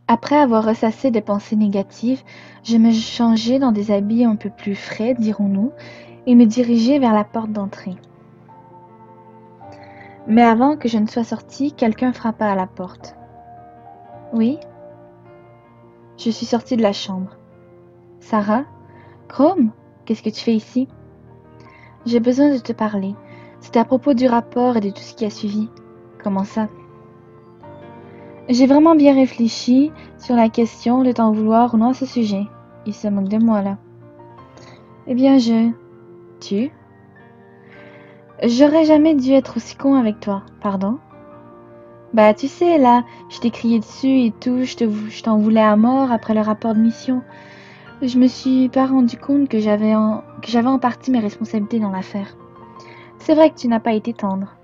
Après avoir ressassé des pensées négatives, je me changeai dans des habits un peu plus frais, dirons-nous, et me dirigeai vers la porte d'entrée. Mais avant que je ne sois sortie, quelqu'un frappa à la porte. Oui, je suis sortie de la chambre. Sarah? Chrome? Qu'est-ce que tu fais ici? J'ai besoin de te parler. C'est à propos du rapport et de tout ce qui a suivi. Comment ça? J'ai vraiment bien réfléchi sur la question de t'en vouloir ou non à ce sujet. Il se moque de moi, là. Eh bien, Tu? J'aurais jamais dû être aussi con avec toi. Pardon? Bah, tu sais, là, je t'ai crié dessus et tout, je t'en voulais à mort après le rapport de mission. Je me suis pas rendu compte que j'avais en partie mes responsabilités dans l'affaire. C'est vrai que tu n'as pas été tendre.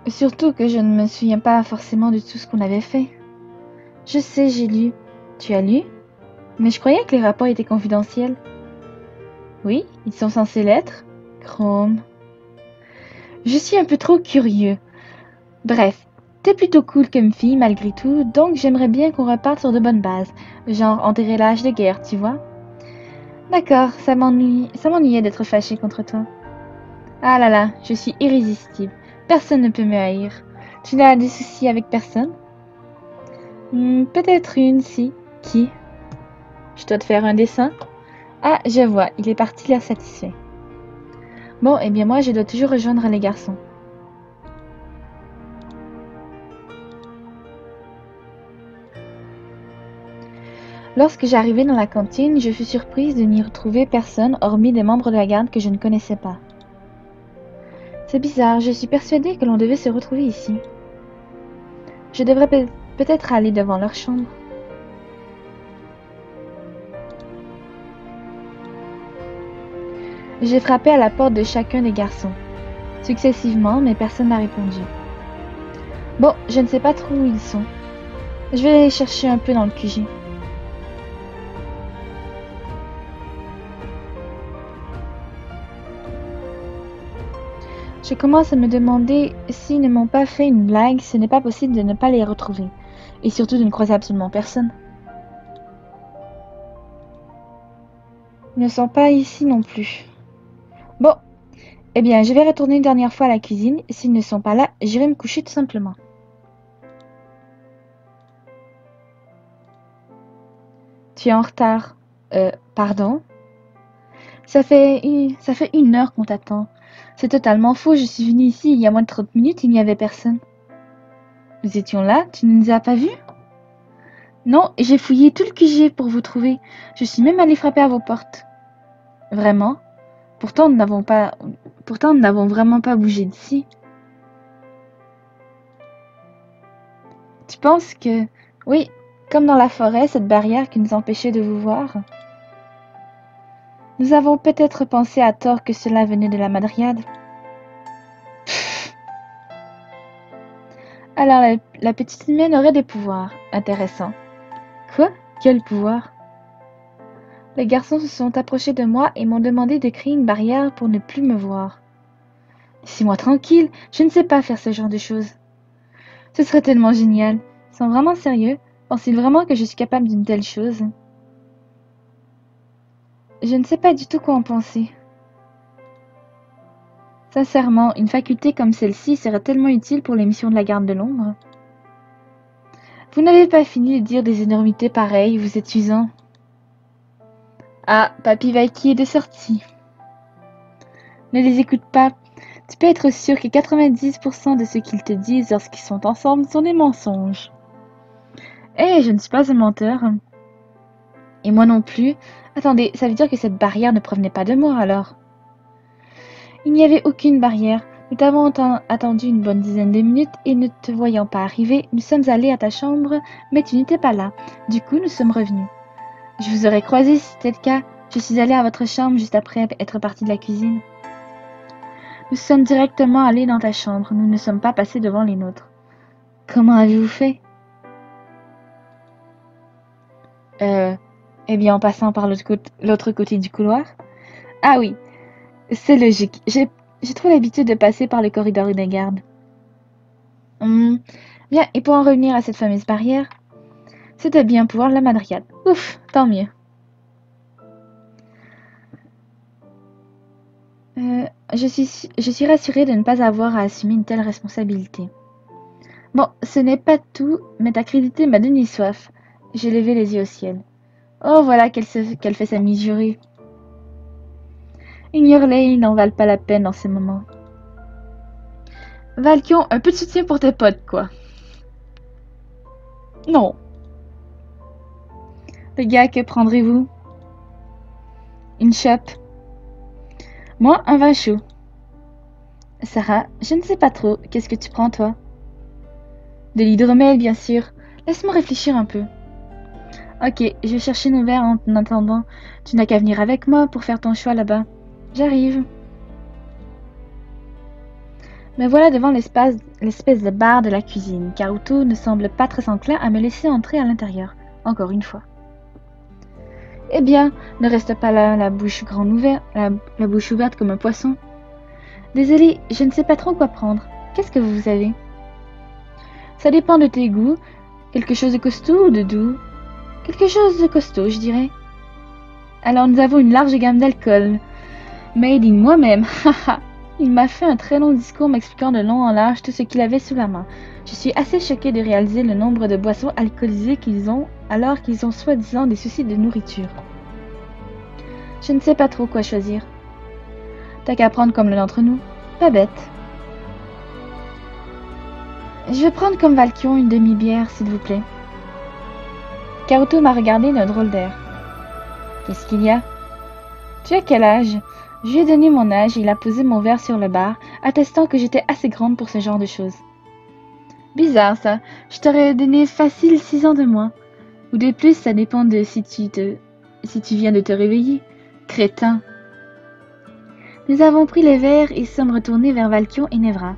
Surtout que je ne me souviens pas forcément de tout ce qu'on avait fait. Je sais, j'ai lu. Tu as lu? Mais je croyais que les rapports étaient confidentiels. Oui, ils sont censés l'être. Chrome. Je suis un peu trop curieux. Bref, t'es plutôt cool comme fille malgré tout, donc j'aimerais bien qu'on reparte sur de bonnes bases. Genre enterrer l'âge de guerre, tu vois? D'accord, ça m'ennuyait d'être fâchée contre toi. Ah là là, je suis irrésistible. Personne ne peut me haïr. Tu n'as des soucis avec personne? Peut-être une, si. Qui? Je dois te faire un dessin? Ah, je vois, il est parti l'air satisfait. Bon, eh bien moi, je dois toujours rejoindre les garçons. Lorsque j'arrivai dans la cantine, je fus surprise de n'y retrouver personne hormis des membres de la garde que je ne connaissais pas. C'est bizarre, je suis persuadée que l'on devait se retrouver ici. Je devrais peut-être aller devant leur chambre. J'ai frappé à la porte de chacun des garçons. Successivement, mais personne n'a répondu. Bon, je ne sais pas trop où ils sont. Je vais aller chercher un peu dans le QG. Je commence à me demander s'ils ne m'ont pas fait une blague, ce n'est pas possible de ne pas les retrouver. Et surtout de ne croiser absolument personne. Ils ne sont pas ici non plus. Bon, eh bien, je vais retourner une dernière fois à la cuisine. S'ils ne sont pas là, j'irai me coucher tout simplement. Tu es en retard. Pardon? Ça fait 1 heure qu'on t'attend. C'est totalement faux, je suis venue ici il y a moins de 30 minutes, il n'y avait personne. Nous étions là, tu ne nous as pas vus? Non, j'ai fouillé tout le QG pour vous trouver. Je suis même allée frapper à vos portes. Vraiment? Pourtant, nous n'avons vraiment pas bougé d'ici. Tu penses que... Oui, comme dans la forêt, cette barrière qui nous empêchait de vous voir. Nous avons peut-être pensé à tort que cela venait de la Madriade. Alors, la petite humaine aurait des pouvoirs. Intéressant. Quoi? Quel pouvoir? Les garçons se sont approchés de moi et m'ont demandé de créer une barrière pour ne plus me voir. Laissez-moi tranquille, je ne sais pas faire ce genre de choses. Ce serait tellement génial. Ils sont vraiment sérieux? Pensent-ils vraiment que je suis capable d'une telle chose? Je ne sais pas du tout quoi en penser. Sincèrement, une faculté comme celle-ci serait tellement utile pour les missions de la garde de l'ombre. Vous n'avez pas fini de dire des énormités pareilles, vous êtes usant. Ah, Papy Vaiki est de sortie. Ne les écoute pas. Tu peux être sûr que 90% de ce qu'ils te disent lorsqu'ils sont ensemble sont des mensonges. Eh, je ne suis pas un menteur. Et moi non plus. Attendez, ça veut dire que cette barrière ne provenait pas de moi alors? Il n'y avait aucune barrière. Nous t'avons attendu une bonne dizaine de minutes et ne te voyant pas arriver, nous sommes allés à ta chambre, mais tu n'étais pas là. Du coup, nous sommes revenus. Je vous aurais croisé si c'était le cas. Je suis allée à votre chambre juste après être partie de la cuisine. Nous sommes directement allés dans ta chambre. Nous ne sommes pas passés devant les nôtres. Comment avez-vous fait? Eh bien, en passant par l'autre côté du couloir. Ah oui, c'est logique. J'ai trop l'habitude de passer par le corridor des gardes. Hum, Bien, et pour en revenir à cette fameuse barrière, c'était bien pouvoir la madriade. Ouf, tant mieux. Je suis rassurée de ne pas avoir à assumer une telle responsabilité. Bon, ce n'est pas tout, mais ta crédité m'a donné soif. J'ai levé les yeux au ciel. Oh, voilà qu'elle fait sa mijaurée. Ignore-les, ils n'en valent pas la peine en ces moments. Valkion, un peu de soutien pour tes potes, quoi. Non. Les gars, que prendrez-vous? Une chope. Moi, un vin chaud. Sarah, je ne sais pas trop. Qu'est-ce que tu prends, toi? De l'hydromel, bien sûr. Laisse-moi réfléchir un peu. Ok, je vais chercher nos verres en attendant. Tu n'as qu'à venir avec moi pour faire ton choix là-bas. J'arrive. Me voilà devant l'espèce de bar de la cuisine. Karuto ne semble pas très enclin à me laisser entrer à l'intérieur. Encore une fois. Eh bien, ne reste pas là, la bouche grande ouverte, la bouche ouverte comme un poisson. Désolée, je ne sais pas trop quoi prendre. Qu'est-ce que vous avez? Ça dépend de tes goûts. Quelque chose de costaud ou de doux? Quelque chose de costaud, je dirais. Alors nous avons une large gamme d'alcool. Made in moi-même, haha. Il m'a fait un très long discours m'expliquant de long en large tout ce qu'il avait sous la main. Je suis assez choquée de réaliser le nombre de boissons alcoolisées qu'ils ont alors qu'ils ont soi-disant des soucis de nourriture. Je ne sais pas trop quoi choisir. T'as qu'à prendre comme l'un d'entre nous. Pas bête. Je vais prendre comme Valkion une demi-bière, s'il vous plaît. Karuto m'a regardé d'un drôle d'air. Qu'est-ce qu'il y a? Tu as quel âge? Je lui ai donné mon âge et il a posé mon verre sur le bar, attestant que j'étais assez grande pour ce genre de choses. Bizarre ça, je t'aurais donné facile 6 ans de moins. Ou de plus, ça dépend de si tu viens de te réveiller. Crétin. Nous avons pris les verres et sommes retournés vers Valkion et Nevra.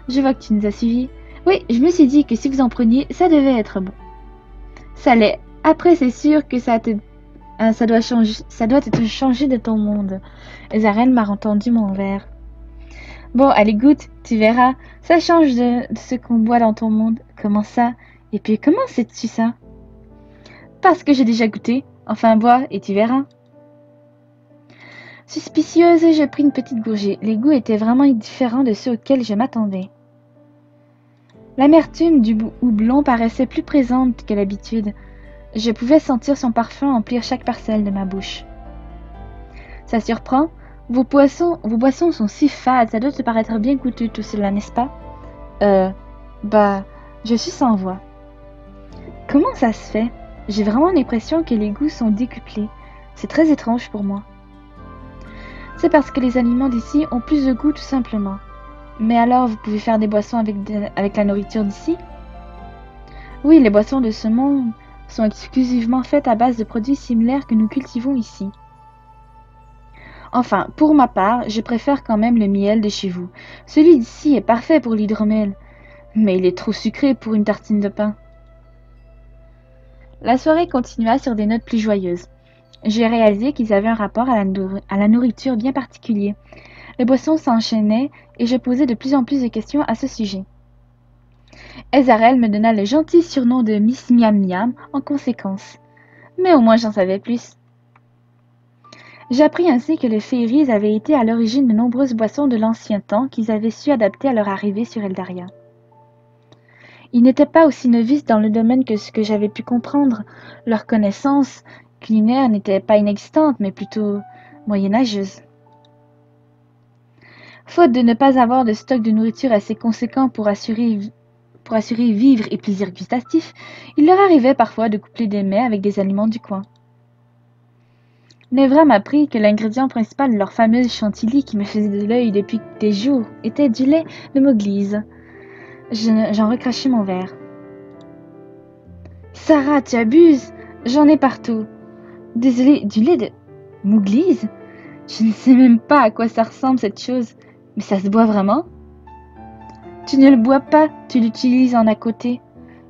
Je vois que tu nous as suivis. Oui, je me suis dit que si vous en preniez, ça devait être bon. Ça l'est. Après, c'est sûr que ça doit te changer de ton monde. Zaren m'a entendu mon verre. Bon, allez, goûte, tu verras. Ça change de ce qu'on boit dans ton monde. Comment ça? Et puis, comment sais-tu ça? Parce que j'ai déjà goûté. Enfin, bois et tu verras. Suspicieuse, j'ai pris une petite gorgée. Les goûts étaient vraiment différents de ceux auxquels je m'attendais. L'amertume du houblon paraissait plus présente que l'habitude. Je pouvais sentir son parfum emplir chaque parcelle de ma bouche. Ça surprend? Vos boissons sont si fades, ça doit te paraître bien coûteux tout cela, n'est-ce pas? Je suis sans voix. Comment ça se fait? J'ai vraiment l'impression que les goûts sont décuplés. C'est très étrange pour moi. C'est parce que les aliments d'ici ont plus de goût tout simplement. Mais alors, vous pouvez faire des boissons avec la nourriture d'ici? Oui, les boissons de ce monde sont exclusivement faites à base de produits similaires que nous cultivons ici. Enfin, pour ma part, je préfère quand même le miel de chez vous. Celui d'ici est parfait pour l'hydromel, mais il est trop sucré pour une tartine de pain. La soirée continua sur des notes plus joyeuses. J'ai réalisé qu'ils avaient un rapport à la nourriture bien particulier. Les boissons s'enchaînaient et je posais de plus en plus de questions à ce sujet. Ezarel me donna le gentil surnom de Miss Miam Miam en conséquence. Mais au moins j'en savais plus. J'appris ainsi que les Féeries avaient été à l'origine de nombreuses boissons de l'ancien temps qu'ils avaient su adapter à leur arrivée sur Eldaria. Ils n'étaient pas aussi novices dans le domaine que ce que j'avais pu comprendre. Leur connaissance culinaire n'était pas inexistante, mais plutôt moyenâgeuse. Faute de ne pas avoir de stock de nourriture assez conséquent pour assurer vivre et plaisir gustatif, il leur arrivait parfois de coupler des mets avec des aliments du coin. Nevra m'apprit que l'ingrédient principal de leur fameuse chantilly qui me faisait de l'œil depuis des jours était du lait de Moglise. J'en recrachai mon verre. Sarah, tu abuses! J'en ai partout. Désolée, du lait de Moglise? Je ne sais même pas à quoi ça ressemble cette chose. Mais ça se boit vraiment? Tu ne le bois pas, tu l'utilises en à côté.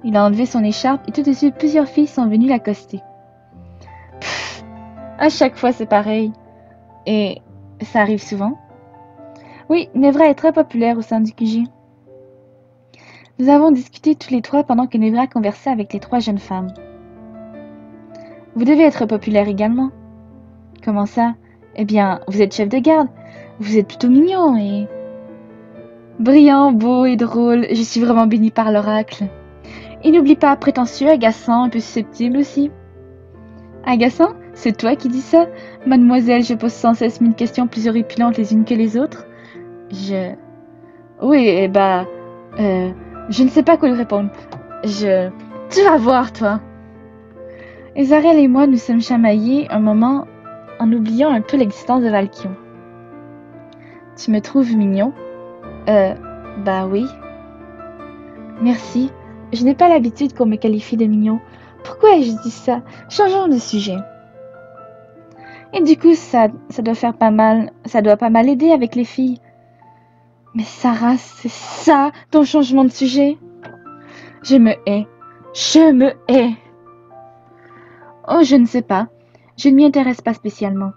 Il a enlevé son écharpe et tout de suite plusieurs filles sont venues l'accoster. Pfff, à chaque fois c'est pareil. Et ça arrive souvent? Oui, Nevra est très populaire au sein du QG. Nous avons discuté tous les trois pendant que Nevra conversait avec les trois jeunes femmes. Vous devez être populaire également. Comment ça? Eh bien, vous êtes chef de garde. Vous êtes plutôt mignon et... Brillant, beau et drôle, je suis vraiment bénie par l'oracle. Et n'oublie pas, prétentieux, agaçant, un peu susceptible aussi. Agaçant? C'est toi qui dis ça? Mademoiselle, je pose sans cesse 1000 questions plus horripilantes les unes que les autres. Oui, je ne sais pas quoi lui répondre. Tu vas voir, toi. Ezarel et moi nous sommes chamaillés un moment en oubliant un peu l'existence de Valkion. Tu me trouves mignon? Oui. Merci. Je n'ai pas l'habitude qu'on me qualifie de mignon. Pourquoi ai-je dit ça? Changeons de sujet. Et du coup, ça doit pas mal aider avec les filles. Mais Sarah, c'est ça ton changement de sujet? Je me hais. Je me hais. Oh, je ne sais pas. Je ne m'y intéresse pas spécialement.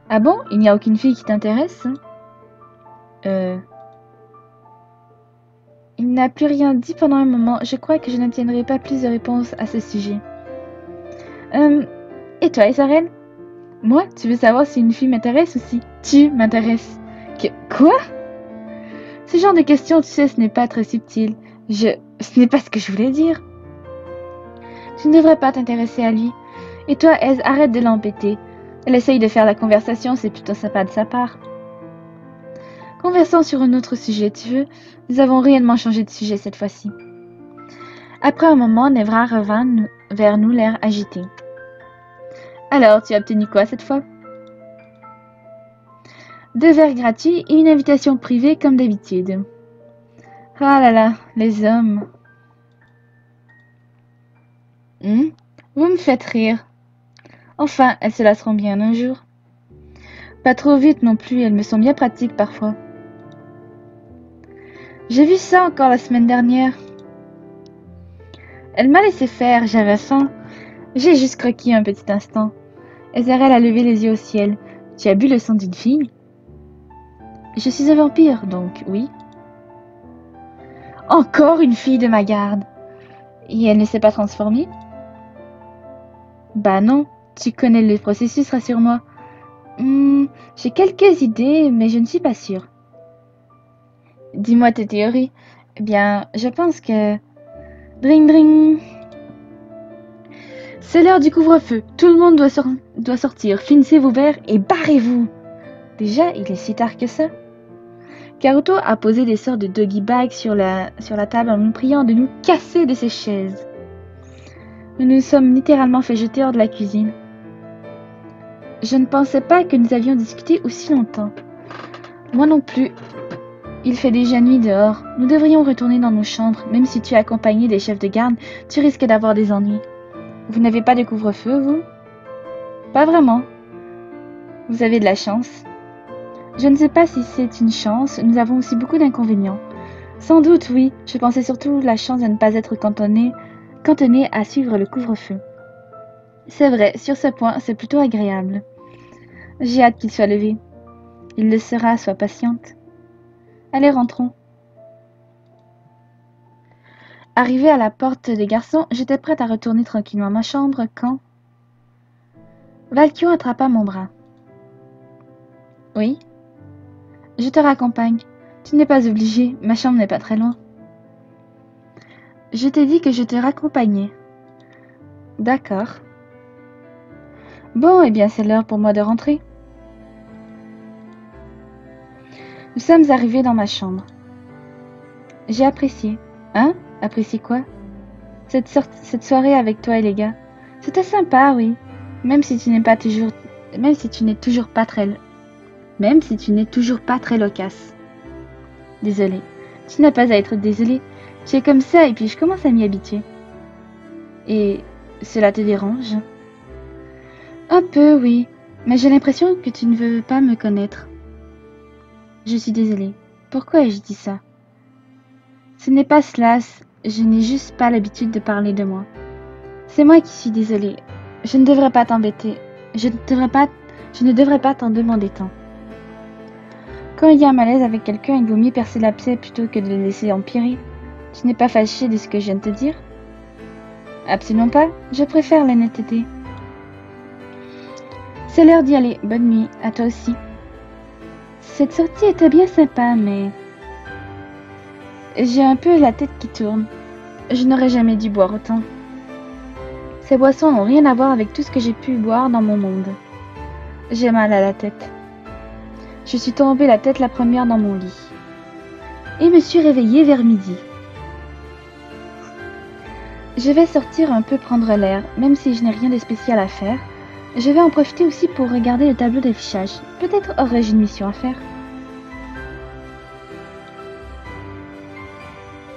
Ah bon? Il n'y a aucune fille qui t'intéresse? Il n'a plus rien dit pendant un moment. Je crois que je n'obtiendrai pas plus de réponses à ce sujet. Et toi, Isarel? Moi, tu veux savoir si une fille m'intéresse ou si tu m'intéresses? Quoi? Ce genre de questions, tu sais, ce n'est pas très subtil. Ce n'est pas ce que je voulais dire. Tu ne devrais pas t'intéresser à lui. Et toi, Ez, arrête de l'embêter. Elle essaye de faire la conversation, c'est plutôt sympa de sa part. Conversons sur un autre sujet, tu veux? Nous avons réellement changé de sujet cette fois-ci. Après un moment, Nevra revint vers nous, l'air agité. Alors, tu as obtenu quoi cette fois? 2 verres gratuits et une invitation privée comme d'habitude. Ah là là, les hommes. Vous me faites rire. Enfin, elles se lasseront bien un jour. Pas trop vite non plus, elles me sont bien pratiques parfois. J'ai vu ça encore la semaine dernière. Elle m'a laissé faire, j'avais faim. J'ai juste croqué un petit instant. Ezarel a levé les yeux au ciel. Tu as bu le sang d'une fille? Je suis un vampire, donc oui. Encore une fille de ma garde. Et elle ne s'est pas transformée? Bah non, tu connais le processus, rassure-moi. J'ai quelques idées, mais je ne suis pas sûre. Dis-moi tes théories. Eh bien, je pense que... Dring dring. C'est l'heure du couvre-feu. Tout le monde doit sortir. Finissez vos verres et barrez-vous. Déjà, il est si tard que ça. Karuto a posé des sortes de doggy bags sur la table en nous priant de nous casser de ces chaises. Nous nous sommes littéralement fait jeter hors de la cuisine. Je ne pensais pas que nous avions discuté aussi longtemps. Moi non plus. Il fait déjà nuit dehors. Nous devrions retourner dans nos chambres. Même si tu es accompagné des chefs de garde, tu risques d'avoir des ennuis. Vous n'avez pas de couvre-feu, vous? Pas vraiment. Vous avez de la chance. Je ne sais pas si c'est une chance. Nous avons aussi beaucoup d'inconvénients. Sans doute, oui. Je pensais surtout la chance de ne pas être cantonné à suivre le couvre-feu. C'est vrai, sur ce point, c'est plutôt agréable. J'ai hâte qu'il soit levé. Il le sera, sois patiente. Allez, rentrons. Arrivée à la porte des garçons, j'étais prête à retourner tranquillement à ma chambre quand... Valkion attrapa mon bras. Oui? Je te raccompagne. Tu n'es pas obligé, ma chambre n'est pas très loin. Je t'ai dit que je te raccompagnais. D'accord. Bon, eh bien c'est l'heure pour moi de rentrer. Nous sommes arrivés dans ma chambre. J'ai apprécié. Hein? Apprécié quoi? Cette soirée avec toi et les gars. C'était sympa, oui. Même si tu n'es toujours pas très loquace. Désolée. Tu n'as pas à être désolée. Tu es comme ça et puis je commence à m'y habituer. Et cela te dérange? Un peu, oui. Mais j'ai l'impression que tu ne veux pas me connaître. Je suis désolée. Pourquoi ai-je dit ça? Ce n'est pas cela. Je n'ai juste pas l'habitude de parler de moi. C'est moi qui suis désolée. Je ne devrais pas t'embêter. Je ne devrais pas t'en demander tant. Quand il y a un malaise avec quelqu'un, il vaut mieux percer l'abcès plutôt que de le laisser empirer. Tu n'es pas fâché de ce que je viens de te dire? Absolument pas, je préfère l'honnêteté. C'est l'heure d'y aller, bonne nuit, à toi aussi. Cette sortie était bien sympa, mais... J'ai un peu la tête qui tourne. Je n'aurais jamais dû boire autant. Ces boissons n'ont rien à voir avec tout ce que j'ai pu boire dans mon monde. J'ai mal à la tête. Je suis tombée la tête la première dans mon lit. Et me suis réveillée vers midi. Je vais sortir un peu prendre l'air, même si je n'ai rien de spécial à faire. Je vais en profiter aussi pour regarder le tableau d'affichage. Peut-être aurais-je une mission à faire.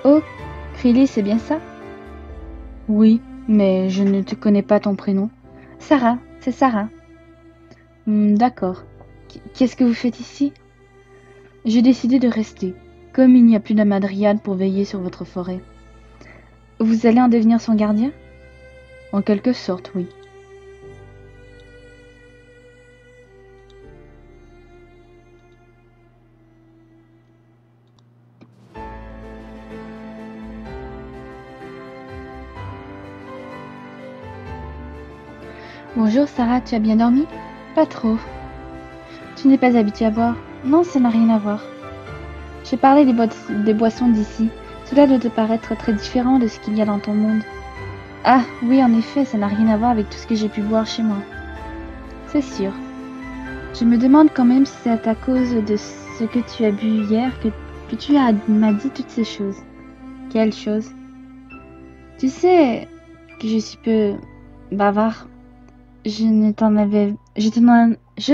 Oh, Krilly, c'est bien ça? Oui, mais je ne te connais pas ton prénom. Sarah, c'est Sarah. D'accord. Qu'est-ce que vous faites ici? J'ai décidé de rester, comme il n'y a plus d'Amadriad pour veiller sur votre forêt. Vous allez en devenir son gardien? En quelque sorte, oui. Bonjour Sarah, tu as bien dormi? Pas trop. Tu n'es pas habituée à boire? Non, ça n'a rien à voir. J'ai parlé des boissons d'ici. Cela doit te paraître très différent de ce qu'il y a dans ton monde. Ah, oui, en effet, ça n'a rien à voir avec tout ce que j'ai pu boire chez moi. C'est sûr. Je me demande quand même si c'est à cause de ce que tu as bu hier que tu m'as dit toutes ces choses. Quelles choses? Tu sais que je suis peu bavard. Je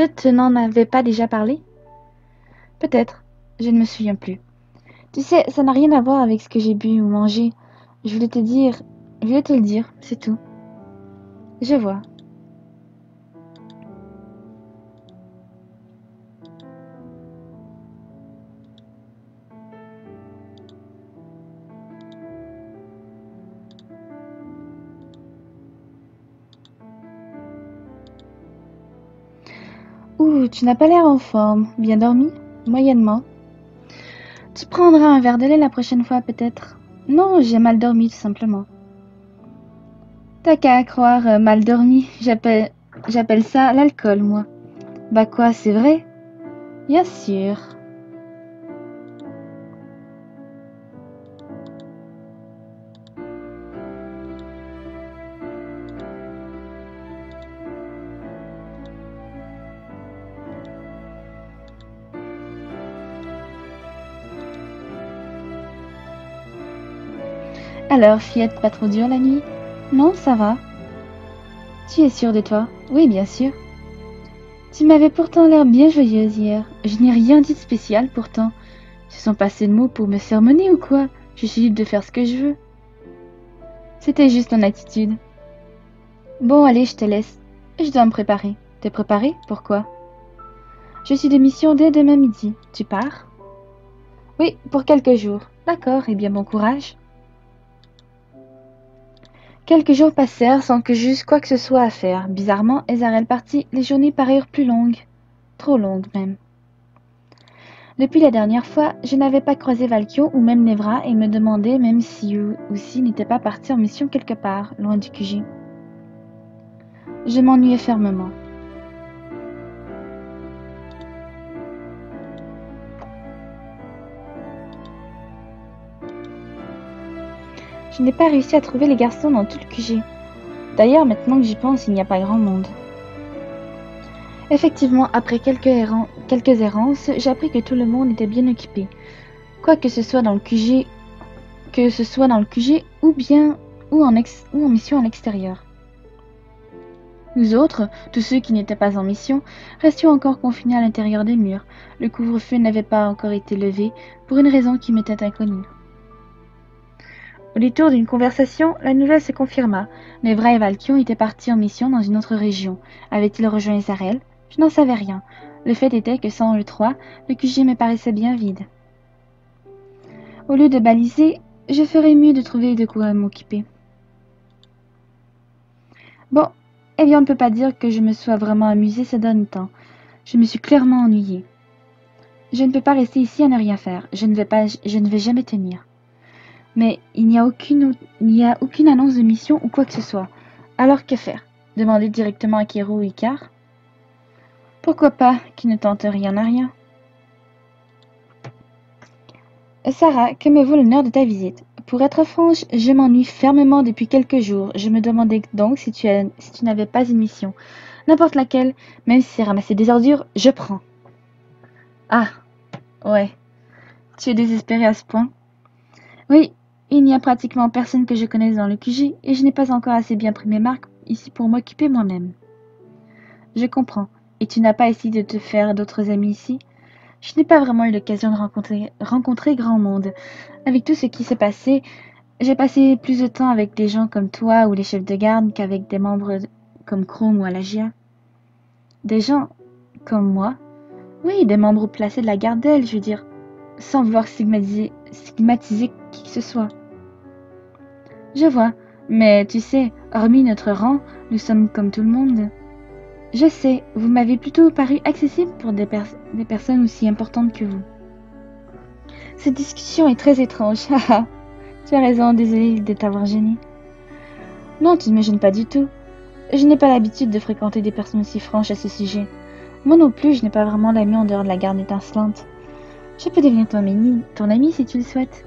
te n'en avais pas déjà parlé? Peut-être. Je ne me souviens plus. Tu sais, ça n'a rien à voir avec ce que j'ai bu ou mangé. Je voulais te le dire, c'est tout. Je vois. Ouh, tu n'as pas l'air en forme. Bien dormi? Moyennement. Tu prendras un verre de lait la prochaine fois, peut-être? Non, j'ai mal dormi, tout simplement. T'as qu'à croire mal dormi. J'appelle ça l'alcool, moi. Bah quoi, c'est vrai? Bien sûr. Alors, fillette, pas trop dure la nuit? Non, ça va. Tu es sûre de toi? Oui, bien sûr. Tu m'avais pourtant l'air bien joyeuse hier. Je n'ai rien dit de spécial pourtant. Ce sont pas assez de mots pour me sermonner ou quoi? Je suis libre de faire ce que je veux. C'était juste ton attitude. Bon, allez, je te laisse. Je dois me préparer. T'es préparé? Pourquoi? Je suis de mission dès demain midi. Tu pars? Oui, pour quelques jours. D'accord, et bien bon courage. Quelques jours passèrent sans que j'eusse quoi que ce soit à faire. Bizarrement, Ezarel partit, les journées parurent plus longues. Trop longues même. Depuis la dernière fois, je n'avais pas croisé Valkyo ou même Nevra et me demandais même si eux aussi n'étaient pas partis en mission quelque part, loin du QG. Je m'ennuyais fermement. Je n'ai pas réussi à trouver les garçons dans tout le QG. D'ailleurs, maintenant que j'y pense, il n'y a pas grand monde. Effectivement, après quelques errances, j'ai appris que tout le monde était bien occupé. Quoi que ce soit dans le QG, ou en mission à l'extérieur. Nous autres, tous ceux qui n'étaient pas en mission, restions encore confinés à l'intérieur des murs. Le couvre-feu n'avait pas encore été levé, pour une raison qui m'était inconnue. Au détour d'une conversation, la nouvelle se confirma. Nevra et Valkyo étaient partis en mission dans une autre région. Avaient-ils rejoint Ezarel? Je n'en savais rien. Le fait était que sans eux trois, le QG me paraissait bien vide. Au lieu de baliser, je ferais mieux de trouver de quoi m'occuper. Bon, eh bien on ne peut pas dire que je me sois vraiment amusée ces derniers temps. Je me suis clairement ennuyée. Je ne peux pas rester ici à ne rien faire. Je ne vais jamais tenir. Mais il n'y a aucune annonce de mission ou quoi que ce soit. Alors que faire? Demander directement à Kiro ou Icar? Pourquoi pas, qui ne tente rien à rien. Sarah, que me vaut l'honneur de ta visite? Pour être franche, je m'ennuie fermement depuis quelques jours. Je me demandais donc si tu n'avais pas une mission. N'importe laquelle, même si c'est ramasser des ordures, je prends. Ah, ouais. Tu es désespéré à ce point? Oui, il n'y a pratiquement personne que je connaisse dans le QG et je n'ai pas encore assez bien pris mes marques ici pour m'occuper moi-même. Je comprends. Et tu n'as pas essayé de te faire d'autres amis ici? Je n'ai pas vraiment eu l'occasion de rencontrer grand monde. Avec tout ce qui s'est passé, j'ai passé plus de temps avec des gens comme toi ou les chefs de garde qu'avec des membres comme Chrome ou Alagia. Des gens comme moi? Oui, des membres placés de la gardelle, je veux dire, sans vouloir stigmatiser qui que ce soit. Je vois, mais tu sais, hormis notre rang, nous sommes comme tout le monde. Je sais, vous m'avez plutôt paru accessible pour des personnes aussi importantes que vous. Cette discussion est très étrange, haha. Tu as raison, désolée de t'avoir gêné. Non, tu ne me gênes pas du tout. Je n'ai pas l'habitude de fréquenter des personnes aussi franches à ce sujet. Moi non plus, je n'ai pas vraiment d'amis en dehors de la garde étincelante. Je peux devenir ton ami si tu le souhaites.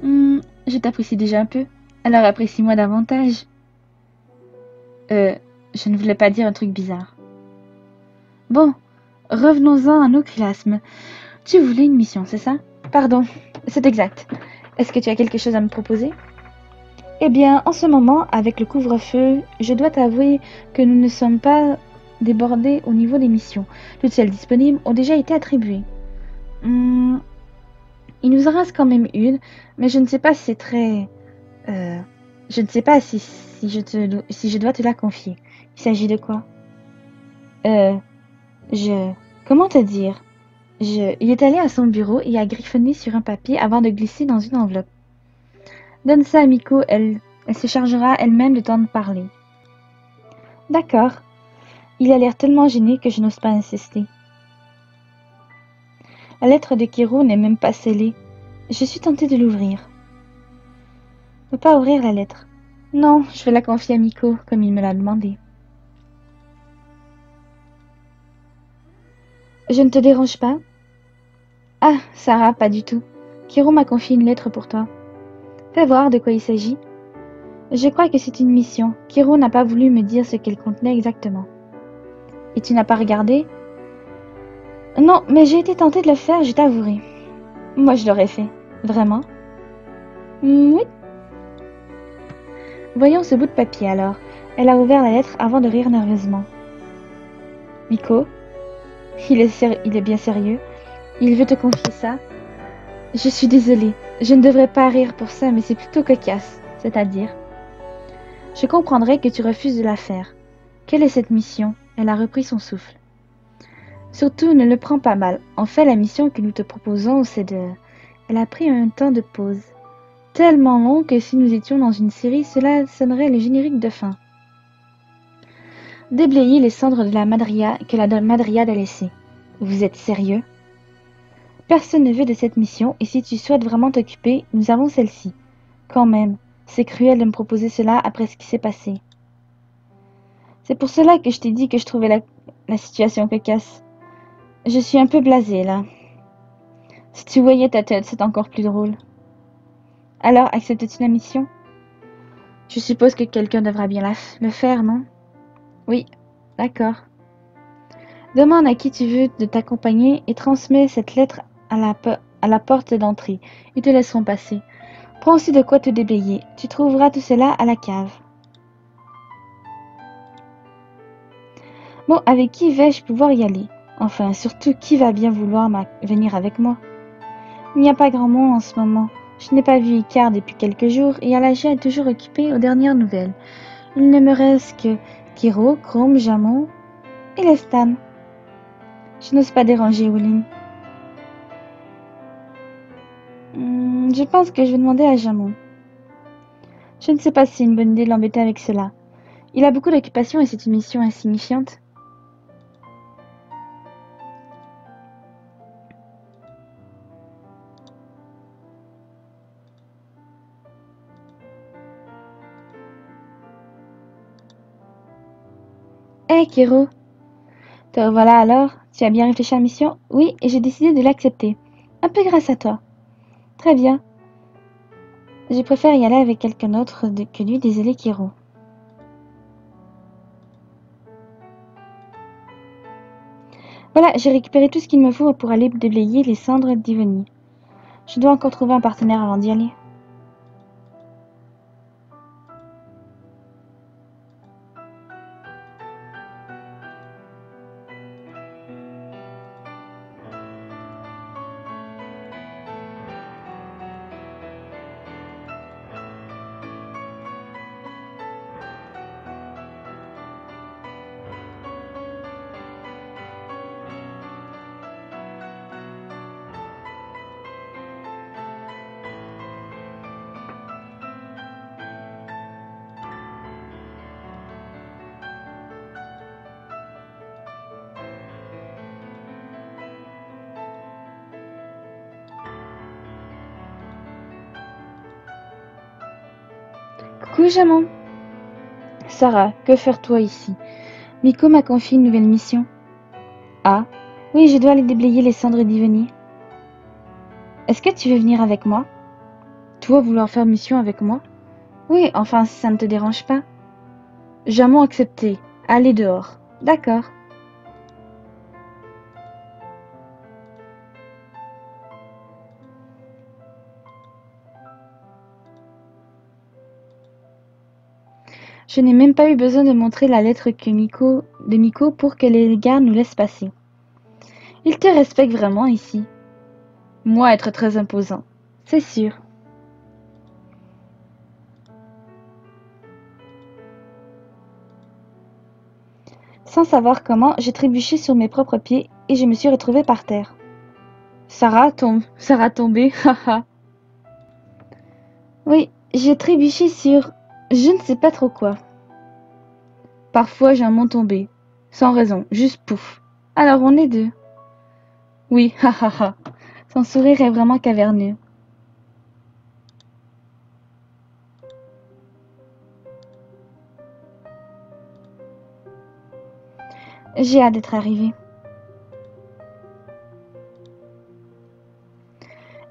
Je t'apprécie déjà un peu. Alors apprécie-moi davantage. Je ne voulais pas dire un truc bizarre. Bon, revenons-en à nos chilasmes. Tu voulais une mission, c'est ça? Pardon, c'est exact. Est-ce que tu as quelque chose à me proposer? Eh bien, en ce moment, avec le couvre-feu, je dois t'avouer que nous ne sommes pas débordés au niveau des missions. Toutes celles disponibles ont déjà été attribuées. Il nous en reste quand même une, mais je ne sais pas si c'est très... je ne sais pas si je dois te la confier. Il s'agit de quoi? Euh, Comment te dire? Il est allé à son bureau et a griffonné sur un papier avant de glisser dans une enveloppe. Donne ça à Miko, elle se chargera elle-même de t'en parler. D'accord. Il a l'air tellement gêné que je n'ose pas insister. La lettre de Kiro n'est même pas scellée. Je suis tentée de l'ouvrir. Je ne peux pas ouvrir la lettre. Non, je vais la confier à Miko, comme il me l'a demandé. Je ne te dérange pas? Ah, Sarah, pas du tout. Kiro m'a confié une lettre pour toi. Fais voir de quoi il s'agit. Je crois que c'est une mission. Kiro n'a pas voulu me dire ce qu'elle contenait exactement. Et tu n'as pas regardé? Non, mais j'ai été tentée de le faire, je t'avouerai. Moi, je l'aurais fait. Vraiment? Oui. Voyons ce bout de papier alors. Elle a ouvert la lettre avant de rire nerveusement. Miko? Il est bien sérieux. Il veut te confier ça. Je suis désolée. Je ne devrais pas rire pour ça, mais c'est plutôt cocasse. C'est-à-dire? Je comprendrais que tu refuses de la faire. Quelle est cette mission? Elle a repris son souffle. Surtout, ne le prends pas mal. En fait, la mission que nous te proposons, c'est de... Elle a pris un temps de pause. Tellement long que si nous étions dans une série, cela sonnerait le générique de fin. Déblayer les cendres de la madriade que la madriade a laissées. Vous êtes sérieux? Personne ne veut de cette mission, et si tu souhaites vraiment t'occuper, nous avons celle-ci. Quand même, c'est cruel de me proposer cela après ce qui s'est passé. C'est pour cela que je t'ai dit que je trouvais la situation cocasse. Je suis un peu blasée, là. Si tu voyais ta tête, c'est encore plus drôle. Alors, acceptes-tu la mission? Je suppose que quelqu'un devra bien le faire, non? Oui, d'accord. Demande à qui tu veux de t'accompagner et transmets cette lettre à la porte d'entrée. Ils te laisseront passer. Prends aussi de quoi te déblayer. Tu trouveras tout cela à la cave. Bon, avec qui vais-je pouvoir y aller? Enfin, surtout, qui va bien vouloir venir avec moi? Il n'y a pas grand monde en ce moment. Je n'ai pas vu Icar depuis quelques jours et Alagia est toujours occupée aux dernières nouvelles. Il ne me reste que Kiro, Chrome, Jamon et Lestan. Je n'ose pas déranger Wooling. Je pense que je vais demander à Jamon. Je ne sais pas si c'est une bonne idée de l'embêter avec cela. Il a beaucoup d'occupations et c'est une mission insignifiante. Hey, Kiro. Te revoilà alors. Tu as bien réfléchi à la mission? Oui, et j'ai décidé de l'accepter. Un peu grâce à toi. Très bien. Je préfère y aller avec quelqu'un d'autre que lui, désolé, Kiro. Voilà, j'ai récupéré tout ce qu'il me faut pour aller déblayer les cendres d'Ivony. Je dois encore trouver un partenaire avant d'y aller. Coucou, Jamon. Sarah, que faire toi ici? Miko m'a confié une nouvelle mission. Ah, oui, je dois aller déblayer les cendres d'Ivony. Est-ce que tu veux venir avec moi? Toi vouloir faire mission avec moi? Oui, enfin, si ça ne te dérange pas. Jamon accepté. Allez dehors. D'accord. Je n'ai même pas eu besoin de montrer la lettre de Miko pour que les gardes nous laissent passer. Ils te respectent vraiment ici. Moi être très imposant. C'est sûr. Sans savoir comment, j'ai trébuché sur mes propres pieds et je me suis retrouvée par terre. Sarah tombée, haha. Oui, j'ai trébuché sur je ne sais pas trop quoi. Parfois j'ai un mont tombé. Sans raison, juste pouf. Alors on est deux. Oui, hahaha. Son sourire est vraiment caverneux. J'ai hâte d'être arrivée.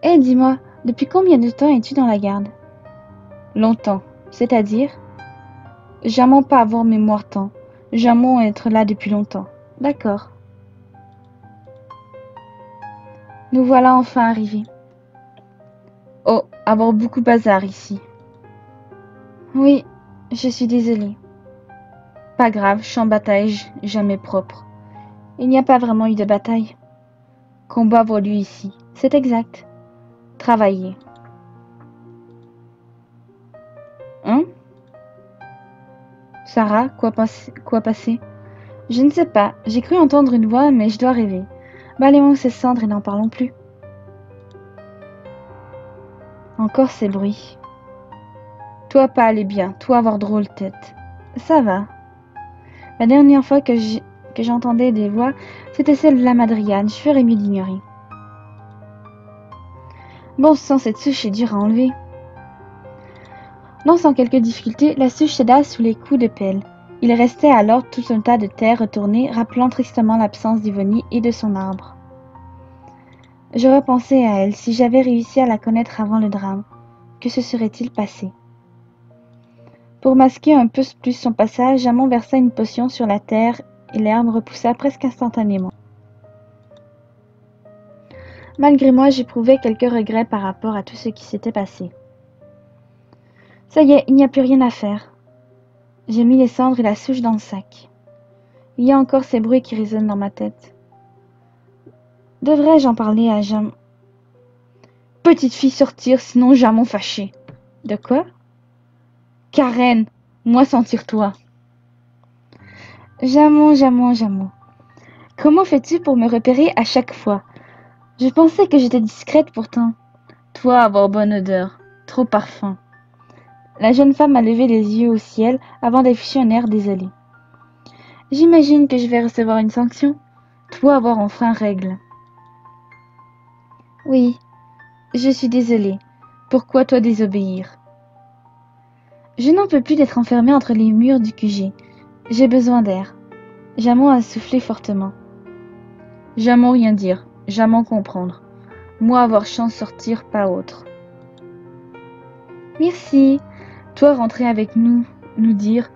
Eh, dis-moi, depuis combien de temps es-tu dans la garde? Longtemps, c'est-à-dire? Jamais pas avoir mémoire temps. Jamais être là depuis longtemps. D'accord. Nous voilà enfin arrivés. Oh, avoir beaucoup de bazar ici. Oui, je suis désolée. Pas grave, champ de bataille jamais propre. Il n'y a pas vraiment eu de bataille. Combat vaut lieu ici, c'est exact. Travailler. Hein? Sarah, quoi passer? Je ne sais pas, j'ai cru entendre une voix, mais je dois rêver. Balayons ces cendres et n'en parlons plus. Encore ces bruits. Toi pas aller bien, toi avoir drôle tête. Ça va. La dernière fois que j'entendais des voix, c'était celle de la Madriane, je ferais mieux d'ignorer. Bon sang, cette souche est dure à enlever. Lançant quelques difficultés, la souche céda sous les coups de pelle. Il restait alors tout un tas de terre retournée, rappelant tristement l'absence d'Ivony et de son arbre. Je repensais à elle, si j'avais réussi à la connaître avant le drame. Que se serait-il passé? Pour masquer un peu plus son passage, Jamon versa une potion sur la terre et l'herbe repoussa presque instantanément. Malgré moi, j'éprouvais quelques regrets par rapport à tout ce qui s'était passé. Ça y est, il n'y a plus rien à faire. J'ai mis les cendres et la souche dans le sac. Il y a encore ces bruits qui résonnent dans ma tête. Devrais-je en parler à Jamon? Petite fille sortir, sinon Jamon fâché. De quoi? Karen, moi sentir toi. Jamon. Comment fais-tu pour me repérer à chaque fois? Je pensais que j'étais discrète pourtant. Toi avoir bonne odeur, trop parfum. La jeune femme a levé les yeux au ciel avant d'afficher un air désolé. J'imagine que je vais recevoir une sanction. Toi avoir enfreint règle. Oui, je suis désolée. Pourquoi toi désobéir? Je n'en peux plus d'être enfermée entre les murs du QG. J'ai besoin d'air. Jamon a soufflé fortement. Jamon rien dire, Jamon comprendre. Moi avoir chance sortir, pas autre. Merci. Toi rentrer avec nous, nous dire.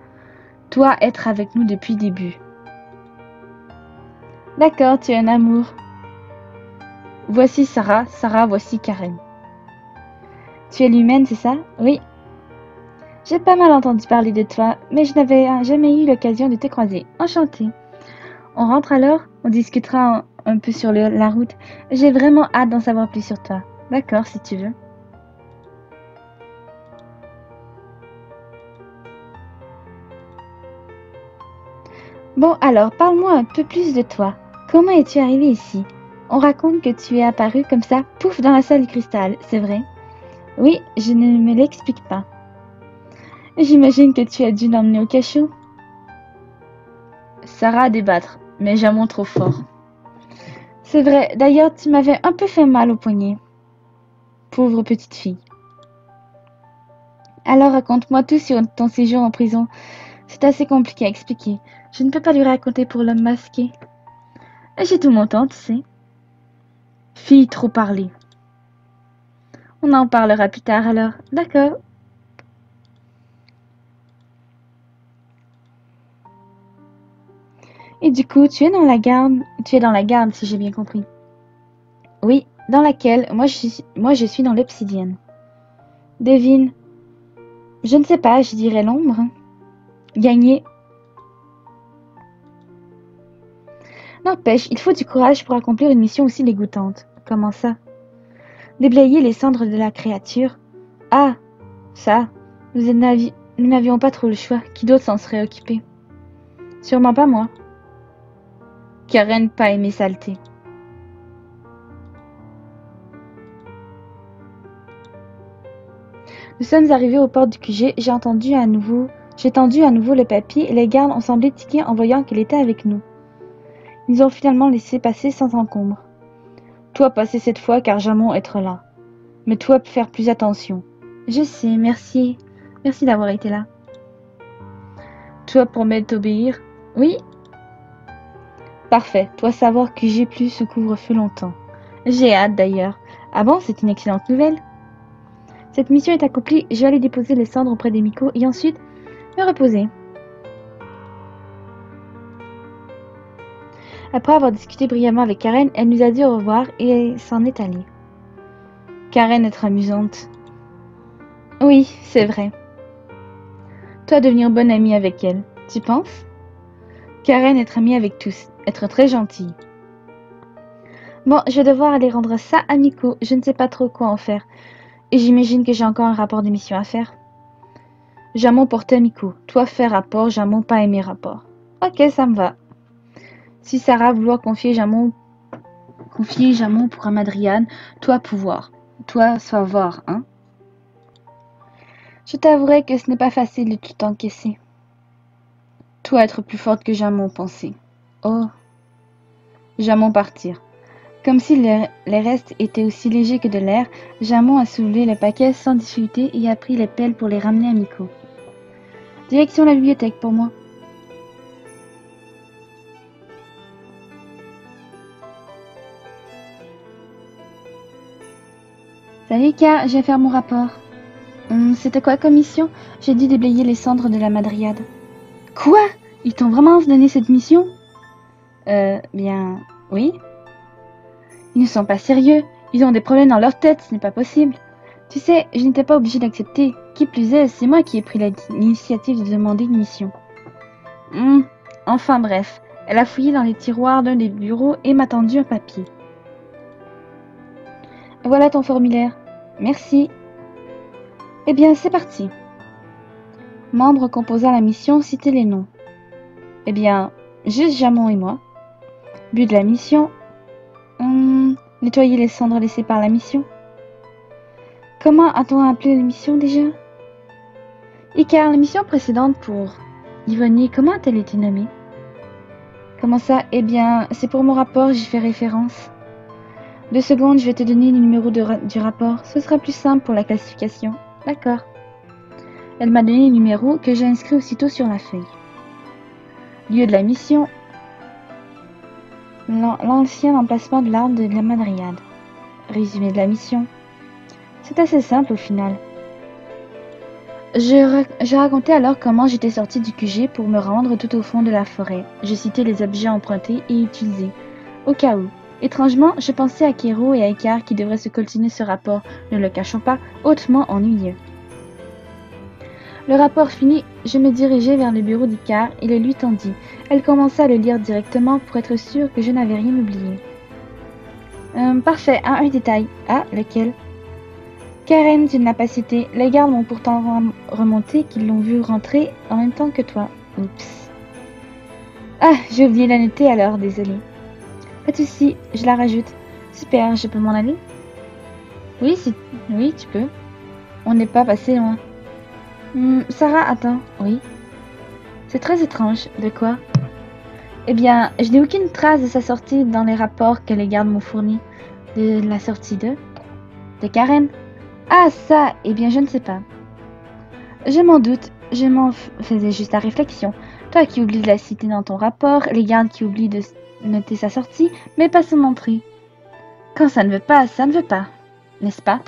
Toi être avec nous depuis le début. D'accord, tu es un amour. Voici Sarah, Sarah, voici Karen. Tu es l'humaine, c'est ça? Oui. J'ai pas mal entendu parler de toi, mais je n'avais jamais eu l'occasion de te croiser. Enchantée. On rentre alors? On discutera un peu sur la route. J'ai vraiment hâte d'en savoir plus sur toi. D'accord, si tu veux. Bon, alors, parle-moi un peu plus de toi. Comment es-tu arrivé ici? On raconte que tu es apparu comme ça, pouf, dans la salle du cristal, c'est vrai? Oui, je ne me l'explique pas. J'imagine que tu as dû l'emmener au cachot. Sarah à débattre, mais Jamon trop fort. C'est vrai, d'ailleurs, tu m'avais un peu fait mal au poignet. Pauvre petite fille. Alors raconte-moi tout sur ton séjour en prison. C'est assez compliqué à expliquer. Je ne peux pas lui raconter pour l'homme masqué. J'ai tout mon temps, tu sais. Fille trop parlée. On en parlera plus tard alors. D'accord. Et du coup, tu es dans la garde si j'ai bien compris. Oui, dans laquelle moi je suis dans l'obsidienne. Devine. Je ne sais pas, je dirais l'ombre. Gagner. N'empêche, il faut du courage pour accomplir une mission aussi dégoûtante. Comment ça? Déblayer les cendres de la créature. Ah, ça, nous n'avions pas trop le choix. Qui d'autre s'en serait occupé? Sûrement pas moi. Karen pas aimé saleté. Nous sommes arrivés aux portes du QG, j'ai tendu à nouveau le papier et les gardes ont semblé tiquer en voyant qu'elle était avec nous. Ils ont finalement laissé passer sans encombre. Toi passer cette fois car Jamon être là. Mais toi faire plus attention. Je sais, merci. Merci d'avoir été là. Toi promets t'obéir? Oui? Parfait, toi savoir que j'ai plus ce couvre-feu longtemps. J'ai hâte d'ailleurs. Ah bon, c'est une excellente nouvelle. Cette mission est accomplie, je vais aller déposer les cendres auprès des Miko et ensuite me reposer. Après avoir discuté brièvement avec Karen, elle nous a dit au revoir et s'en est allée. Karen être amusante. Oui, c'est vrai. Toi devenir bonne amie avec elle, tu penses? Karen être amie avec tous, être très gentille. Bon, je vais devoir aller rendre ça à Miko, je ne sais pas trop quoi en faire. Et j'imagine que j'ai encore un rapport d'émission à faire. Jamon portait Miko, toi faire rapport, Jamon pas aimer rapport. Ok, ça me va. Si Sarah vouloir confier Jamon pour Amadriane, toi pouvoir. Toi savoir, hein? Je t'avouerai que ce n'est pas facile de tout encaisser. Toi être plus forte que Jamon, penser. Oh. Jamon partir. Comme si les restes étaient aussi légers que de l'air, Jamon a soulevé le paquet sans difficulté et a pris les pelles pour les ramener à Miko. Direction la bibliothèque pour moi. Salut K, je vais faire mon rapport. C'était quoi comme mission? J'ai dû déblayer les cendres de la Madriade. Quoi? Ils t'ont vraiment donné cette mission? Bien... oui. Ils ne sont pas sérieux. Ils ont des problèmes dans leur tête, ce n'est pas possible. Tu sais, je n'étais pas obligée d'accepter. Qui plus est, c'est moi qui ai pris l'initiative de demander une mission. Enfin bref, elle a fouillé dans les tiroirs d'un des bureaux et m'a tendu un papier. Voilà ton formulaire. Merci. Eh bien, c'est parti. Membres composant la mission, citez les noms. Eh bien, juste Jamon et moi. But de la mission. Nettoyer les cendres laissées par la mission. Comment a-t-on appelé la mission déjà? Icar, la mission précédente pour Ivonie, comment a-t-elle été nommée? Comment ça? Eh bien, c'est pour mon rapport, j'y fais référence. 2 secondes, je vais te donner le numéro du rapport. Ce sera plus simple pour la classification. D'accord. Elle m'a donné le numéro que j'ai inscrit aussitôt sur la feuille. Lieu de la mission, l'ancien emplacement de l'arbre de la Madriade. Résumé de la mission. C'est assez simple au final. Je racontais alors comment j'étais sortie du QG pour me rendre tout au fond de la forêt. Je citais les objets empruntés et utilisés, au cas où. Étrangement, je pensais à Kero et à Icar qui devraient se coltiner ce rapport, ne le cachons pas, hautement ennuyeux. Le rapport fini, je me dirigeai vers le bureau d'Icar et le lui tendis. Elle commença à le lire directement pour être sûre que je n'avais rien oublié. Parfait, un détail. Ah, lequel? Karen, tu ne l'as pas cité. Les gardes m'ont pourtant remonté qu'ils l'ont vu rentrer en même temps que toi. Oups. Ah, j'ai oublié de la noter alors, désolé. Pas de souci, je la rajoute. Super, je peux m'en aller? Oui, oui, tu peux. On n'est pas passé loin. Sarah, attends. Oui. C'est très étrange. De quoi? Eh bien, je n'ai aucune trace de sa sortie dans les rapports que les gardes m'ont fournis. De la sortie de Karen? Ah, ça, eh bien, je ne sais pas. Je m'en doute, je m'en faisais juste la réflexion. Toi qui oublies de la citer dans ton rapport, les gardes qui oublient de noter sa sortie, mais pas son entrée. Quand ça ne veut pas, ça ne veut pas. N'est-ce pas?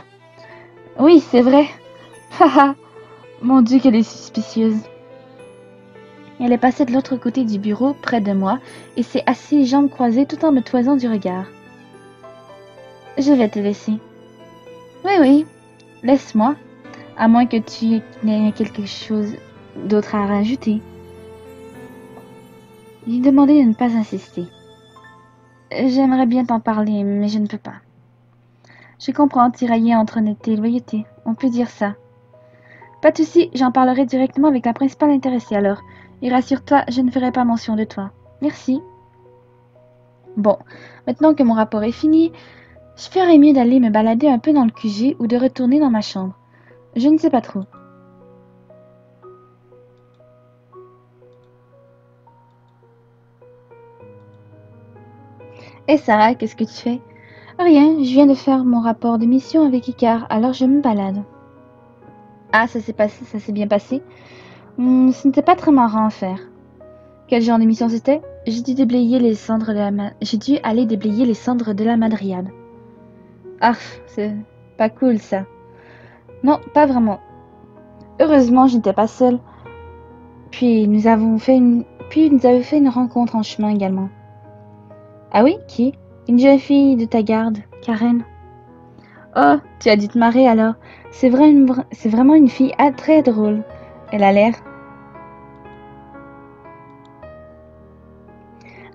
Oui, c'est vrai. Haha. Mon Dieu, qu'elle est suspicieuse. Elle est passée de l'autre côté du bureau, près de moi, et s'est assise jambes croisées tout en me toisant du regard. Je vais te laisser. Oui, oui, laisse-moi, à moins que tu aies quelque chose d'autre à rajouter. J'ai demandé de ne pas insister. J'aimerais bien t'en parler, mais je ne peux pas. Je comprends, tiraillé entre honnêteté et loyauté, on peut dire ça. Pas de souci, j'en parlerai directement avec la principale intéressée alors. Et rassure-toi, je ne ferai pas mention de toi. Merci. Bon, maintenant que mon rapport est fini, je ferais mieux d'aller me balader un peu dans le QG ou de retourner dans ma chambre. Je ne sais pas trop. Et Sarah, qu'est-ce que tu fais? Rien, je viens de faire mon rapport de mission avec Icar, alors je me balade. Ah, ça s'est bien passé? Ce n'était pas très marrant à faire. Quel genre d'émission c'était? J'ai dû aller déblayer les cendres de la Madriade. Ah, c'est pas cool ça. Non, pas vraiment. Heureusement, je n'étais pas seule. Puis nous avons fait une rencontre en chemin également. Ah oui, qui? Une jeune fille de ta garde, Karen. Oh, tu as dû te marrer alors. C'est vraiment une fille très drôle. Elle a l'air.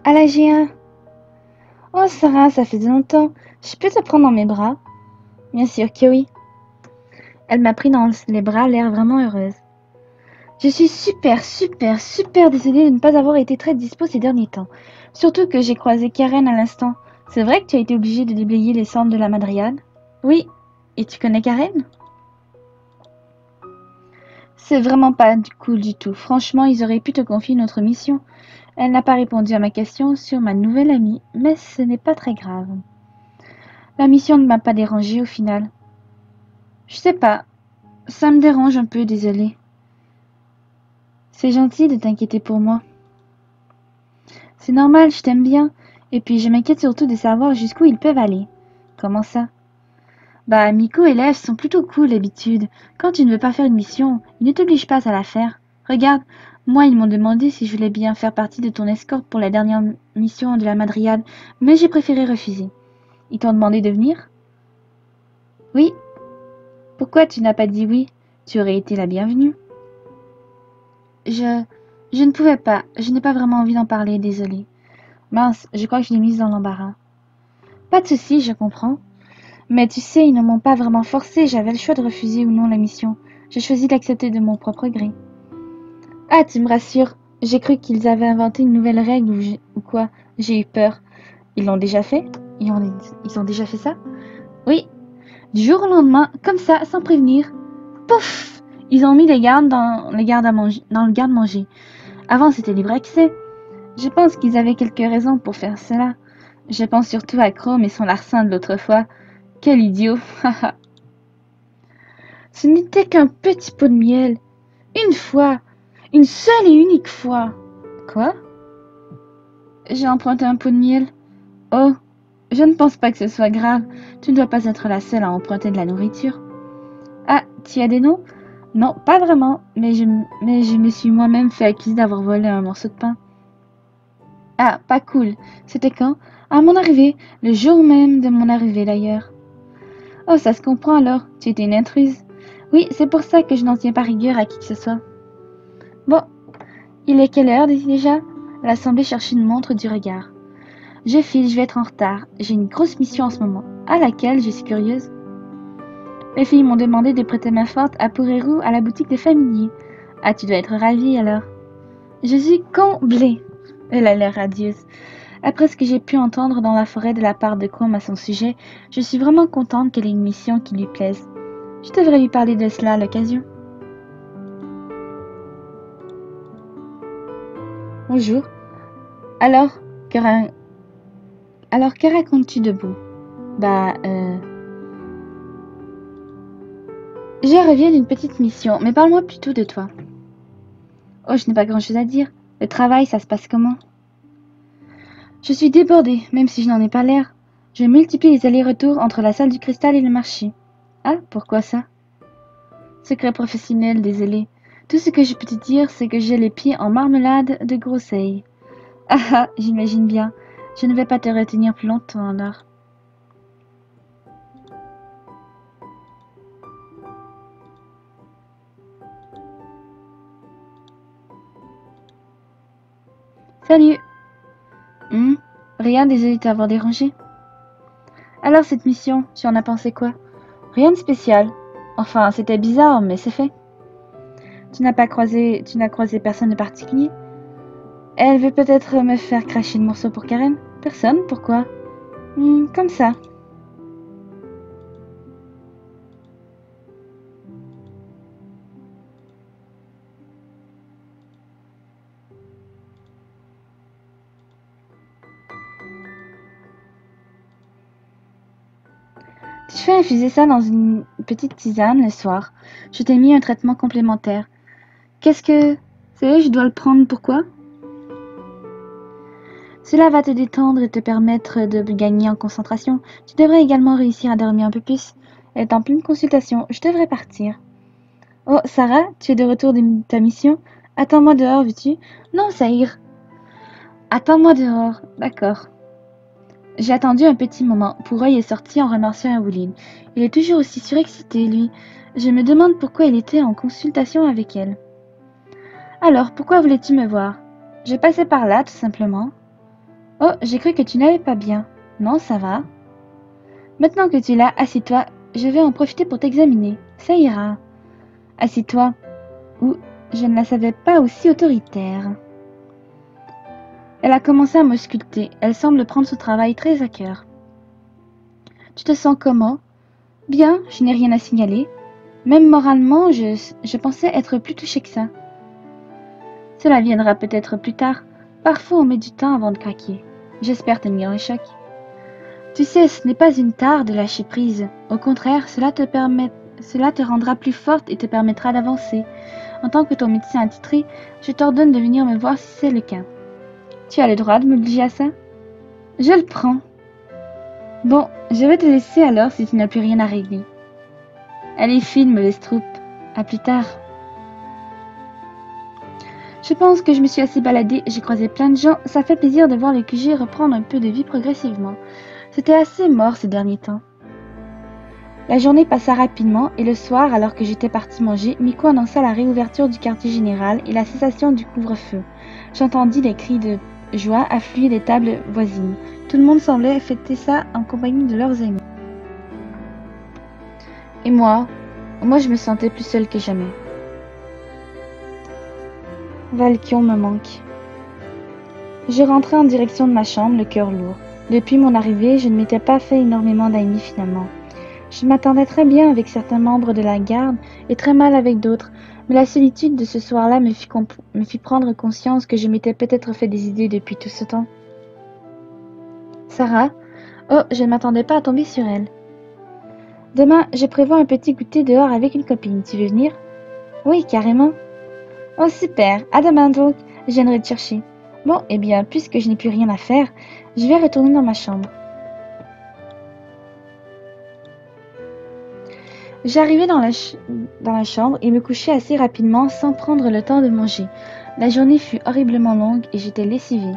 À la G1. Oh Sarah, ça fait longtemps. Je peux te prendre dans mes bras? Bien sûr que oui. Elle m'a pris dans les bras, l'air vraiment heureuse. Je suis super désolée de ne pas avoir été très dispo ces derniers temps. Surtout que j'ai croisé Karen à l'instant. C'est vrai que tu as été obligée de déblayer les cendres de la Madriade? Oui. Et tu connais Karen? C'est vraiment pas cool du tout. Franchement, ils auraient pu te confier notre mission. Elle n'a pas répondu à ma question sur ma nouvelle amie, mais ce n'est pas très grave. La mission ne m'a pas dérangée au final. Je sais pas. Ça me dérange un peu, désolée. C'est gentil de t'inquiéter pour moi. C'est normal, je t'aime bien. Et puis je m'inquiète surtout de savoir jusqu'où ils peuvent aller. Comment ça? Bah, Miko et Lev sont plutôt cool d'habitude. Quand tu ne veux pas faire une mission, ils ne t'obligent pas à la faire. Regarde, moi ils m'ont demandé si je voulais bien faire partie de ton escorte pour la dernière mission de la Madriade, mais j'ai préféré refuser. Ils t'ont demandé de venir? Oui. Pourquoi tu n'as pas dit oui? Tu aurais été la bienvenue. Je ne pouvais pas. Je n'ai pas vraiment envie d'en parler, désolée. Mince, je crois que je l'ai mise dans l'embarras. Pas de souci, je comprends. Mais tu sais, ils ne m'ont pas vraiment forcé, j'avais le choix de refuser ou non la mission. J'ai choisi d'accepter de mon propre gré. Ah, tu me rassures. J'ai cru qu'ils avaient inventé une nouvelle règle ou quoi. J'ai eu peur. Ils l'ont déjà fait? Ils ont déjà fait ça? Oui. Du jour au lendemain, comme ça, sans prévenir. Pouf! Ils ont mis les gardes dans le garde-manger. Avant, c'était libre accès. Je pense qu'ils avaient quelques raisons pour faire cela. Je pense surtout à Chrome et son larcin de l'autre fois. Quel idiot! Ce n'était qu'un petit pot de miel. Une fois. Une seule et unique fois. Quoi? J'ai emprunté un pot de miel. Oh, je ne pense pas que ce soit grave. Tu ne dois pas être la seule à emprunter de la nourriture. Ah, tu as des noms? Non, pas vraiment, mais je me suis moi-même fait accuser d'avoir volé un morceau de pain. Ah, pas cool. C'était quand? À mon arrivée, le jour même de mon arrivée d'ailleurs. Oh, ça se comprend alors, tu étais une intruse. Oui, c'est pour ça que je n'en tiens pas rigueur à qui que ce soit. Bon, il est quelle heure déjà? Elle a semblé chercher une montre du regard. Je file, je vais être en retard. J'ai une grosse mission en ce moment, à laquelle je suis curieuse. Les filles m'ont demandé de prêter main forte à Porérou à la boutique des familiers. Ah, tu dois être ravie alors. Je suis comblée. Elle a l'air radieuse. Après ce que j'ai pu entendre dans la forêt de la part de Chrome à son sujet, je suis vraiment contente qu'elle ait une mission qui lui plaise. Je devrais lui parler de cela à l'occasion. Bonjour. Alors, que, ra- alors, que racontes-tu debout? Bah, je reviens d'une petite mission, mais parle-moi plutôt de toi. Oh, je n'ai pas grand-chose à dire. Le travail, ça se passe comment? Je suis débordée, même si je n'en ai pas l'air. Je multiplie les allers-retours entre la salle du cristal et le marché. Ah, pourquoi ça? Secret professionnel, désolé. Tout ce que je peux te dire, c'est que j'ai les pieds en marmelade de groseille. Ah ah, j'imagine bien. Je ne vais pas te retenir plus longtemps alors. Salut! Rien, désolé de t'avoir dérangé. Alors cette mission, tu en as pensé quoi? Rien de spécial. Enfin, c'était bizarre, mais c'est fait. Tu n'as croisé personne de particulier? Elle veut peut-être me faire cracher le morceau pour Karen? Personne? Pourquoi? Comme ça. Tu fais infuser ça dans une petite tisane le soir. Je t'ai mis un traitement complémentaire. Qu'est-ce que... C'est, je dois le prendre, pourquoi? Cela va te détendre et te permettre de gagner en concentration. Tu devrais également réussir à dormir un peu plus. Elle est en pleine consultation, je devrais partir. Oh, Sarah, tu es de retour de ta mission? Attends-moi dehors, veux-tu? Non, ça ira. Attends-moi dehors, d'accord. J'ai attendu un petit moment. Poureuil est sorti en remerciant Awuline. Il est toujours aussi surexcité, lui. Je me demande pourquoi il était en consultation avec elle. Alors, pourquoi voulais-tu me voir? Je passais par là, tout simplement. Oh, j'ai cru que tu n'allais pas bien. Non, ça va. Maintenant que tu es là, assis-toi. Je vais en profiter pour t'examiner. Ça ira. Assis-toi. Ou, je ne la savais pas aussi autoritaire. Elle a commencé à m'ausculter. Elle semble prendre ce travail très à cœur. Tu te sens comment? Bien, je n'ai rien à signaler. Même moralement, je pensais être plus touchée que ça. Cela viendra peut-être plus tard. Parfois, on met du temps avant de craquer. J'espère tenir le choc. Tu sais, ce n'est pas une tare de lâcher prise. Au contraire, cela te rendra plus forte et te permettra d'avancer. En tant que ton médecin attitré, je t'ordonne de venir me voir si c'est le cas. Tu as le droit de m'obliger à ça? Je le prends. Bon, je vais te laisser alors si tu n'as plus rien à régler. Allez, filme les stroups. À plus tard. Je pense que je me suis assez baladée, j'ai croisé plein de gens, ça fait plaisir de voir le QG reprendre un peu de vie progressivement. C'était assez mort ces derniers temps. La journée passa rapidement et le soir, alors que j'étais partie manger, Miko annonça la réouverture du quartier général et la cessation du couvre-feu. J'entendis des cris de joie affluer des tables voisines. Tout le monde semblait fêter ça en compagnie de leurs amis. Et moi je me sentais plus seule que jamais. Valkion me manque. Je rentrais en direction de ma chambre, le cœur lourd. Depuis mon arrivée, je ne m'étais pas fait énormément d'amis finalement. Je m'attendais très bien avec certains membres de la garde et très mal avec d'autres, mais la solitude de ce soir-là me fit prendre conscience que je m'étais peut-être fait des idées depuis tout ce temps. Sarah? Oh, je ne m'attendais pas à tomber sur elle. Demain, je prévois un petit goûter dehors avec une copine. Tu veux venir? Oui, carrément. Oh super, à demain donc, je viendrai te chercher. Bon, eh bien, puisque je n'ai plus rien à faire, je vais retourner dans ma chambre. J'arrivai dans la chambre et me couchai assez rapidement sans prendre le temps de manger. La journée fut horriblement longue et j'étais lessivée.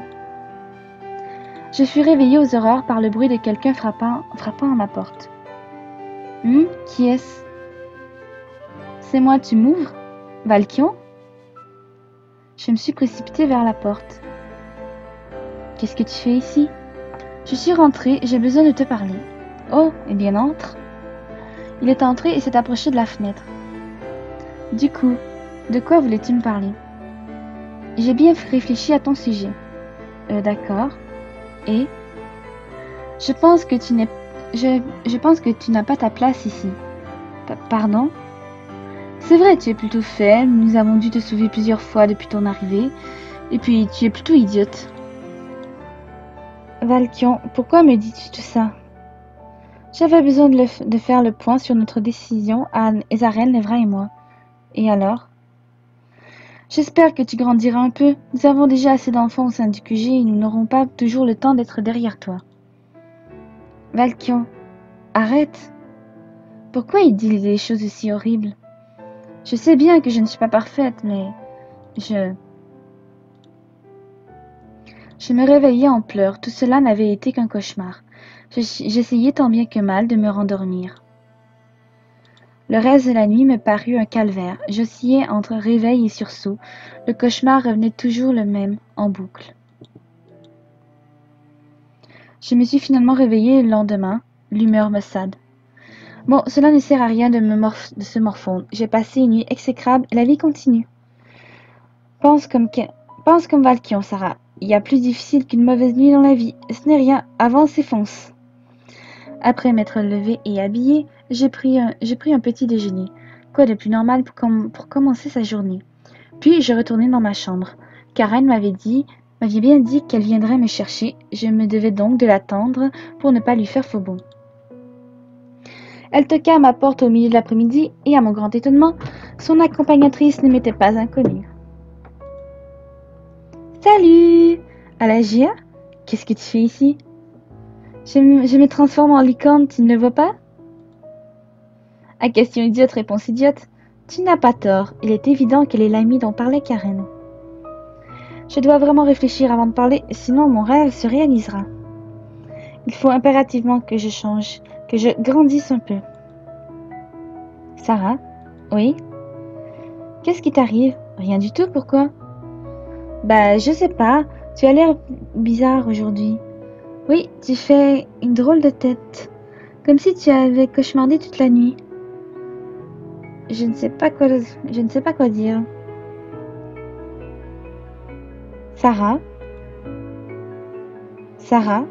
Je fus réveillée aux aurores par le bruit de quelqu'un frappant à ma porte. Qui est-ce? C'est moi, tu m'ouvres? Valkion? Je me suis précipitée vers la porte. Qu'est-ce que tu fais ici? Je suis rentrée, j'ai besoin de te parler. Oh, eh bien entre. Il est entré et s'est approché de la fenêtre. Du coup, de quoi voulais-tu me parler? J'ai bien réfléchi à ton sujet. D'accord. Et? Je pense que tu n'as pas ta place ici. Pardon? C'est vrai, tu es plutôt faible, nous avons dû te sauver plusieurs fois depuis ton arrivée, et puis tu es plutôt idiote. Valkion, pourquoi me dis-tu tout ça? J'avais besoin de faire le point sur notre décision à Ezarel, Nevra et moi. Et alors? J'espère que tu grandiras un peu. Nous avons déjà assez d'enfants au sein du QG et nous n'aurons pas toujours le temps d'être derrière toi. Valkion, arrête. Pourquoi il dit des choses aussi horribles? Je sais bien que je ne suis pas parfaite, mais je me réveillai en pleurs. Tout cela n'avait été qu'un cauchemar. J'essayais tant bien que mal de me rendormir. Le reste de la nuit me parut un calvaire. J'oscillais entre réveil et sursaut. Le cauchemar revenait toujours le même, en boucle. Je me suis finalement réveillée le lendemain, l'humeur maussade. Bon, cela ne sert à rien de se morfondre. J'ai passé une nuit exécrable et la vie continue. Pense comme Valkion, Sarah. Il y a plus difficile qu'une mauvaise nuit dans la vie. Ce n'est rien, avance et fonce. Après m'être levée et habillée, j'ai pris un petit déjeuner. Quoi de plus normal pour commencer sa journée. Puis je retournai dans ma chambre. Karen m'avait bien dit qu'elle viendrait me chercher. Je me devais donc de l'attendre pour ne pas lui faire faux bond. Elle toqua à ma porte au milieu de l'après-midi et, à mon grand étonnement, son accompagnatrice ne m'était pas inconnue. Salut! Alagia? Qu'est-ce que tu fais ici? Je me transforme en licorne, tu ne le vois pas? À question idiote, réponse idiote. Tu n'as pas tort, il est évident qu'elle est l'amie dont parlait Karen. Je dois vraiment réfléchir avant de parler, sinon mon rêve se réalisera. Il faut impérativement que je change, que je grandisse un peu. Sarah? Oui? Qu'est-ce qui t'arrive? Rien du tout, pourquoi? Bah, je sais pas, tu as l'air bizarre aujourd'hui. Oui, tu fais une drôle de tête, comme si tu avais cauchemardé toute la nuit. Je ne sais pas quoi dire. Sarah? Sarah?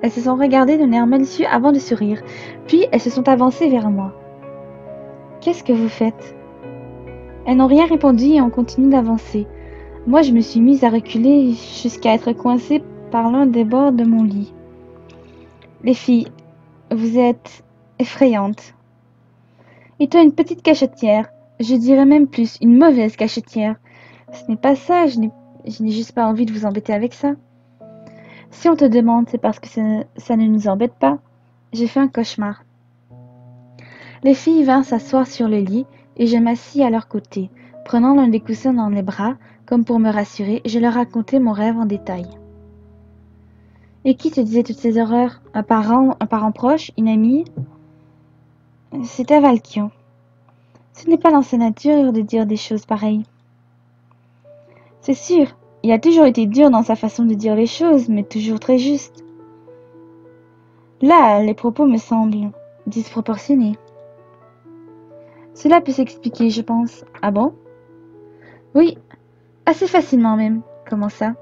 Elles se sont regardées d'un air malicieux avant de sourire, puis elles se sont avancées vers moi. Qu'est-ce que vous faites? Elles n'ont rien répondu et ont continué d'avancer. Moi, je me suis mise à reculer jusqu'à être coincée par l'un des bords de mon lit. Les filles, vous êtes effrayantes. Et toi, une petite cachetière, je dirais même plus, une mauvaise cachetière. Ce n'est pas ça, je n'ai juste pas envie de vous embêter avec ça. Si on te demande, c'est parce que ça ne nous embête pas. J'ai fait un cauchemar. Les filles vinrent s'asseoir sur le lit et je m'assis à leur côté. Prenant l'un des coussins dans les bras, comme pour me rassurer, je leur racontai mon rêve en détail. Et qui te disait toutes ces horreurs? Un parent proche, une amie? C'était Valkion. Ce n'est pas dans sa nature de dire des choses pareilles. C'est sûr, il a toujours été dur dans sa façon de dire les choses, mais toujours très juste. Là, les propos me semblent disproportionnés. Cela peut s'expliquer, je pense. Ah bon? Oui, assez facilement même. Comment ça?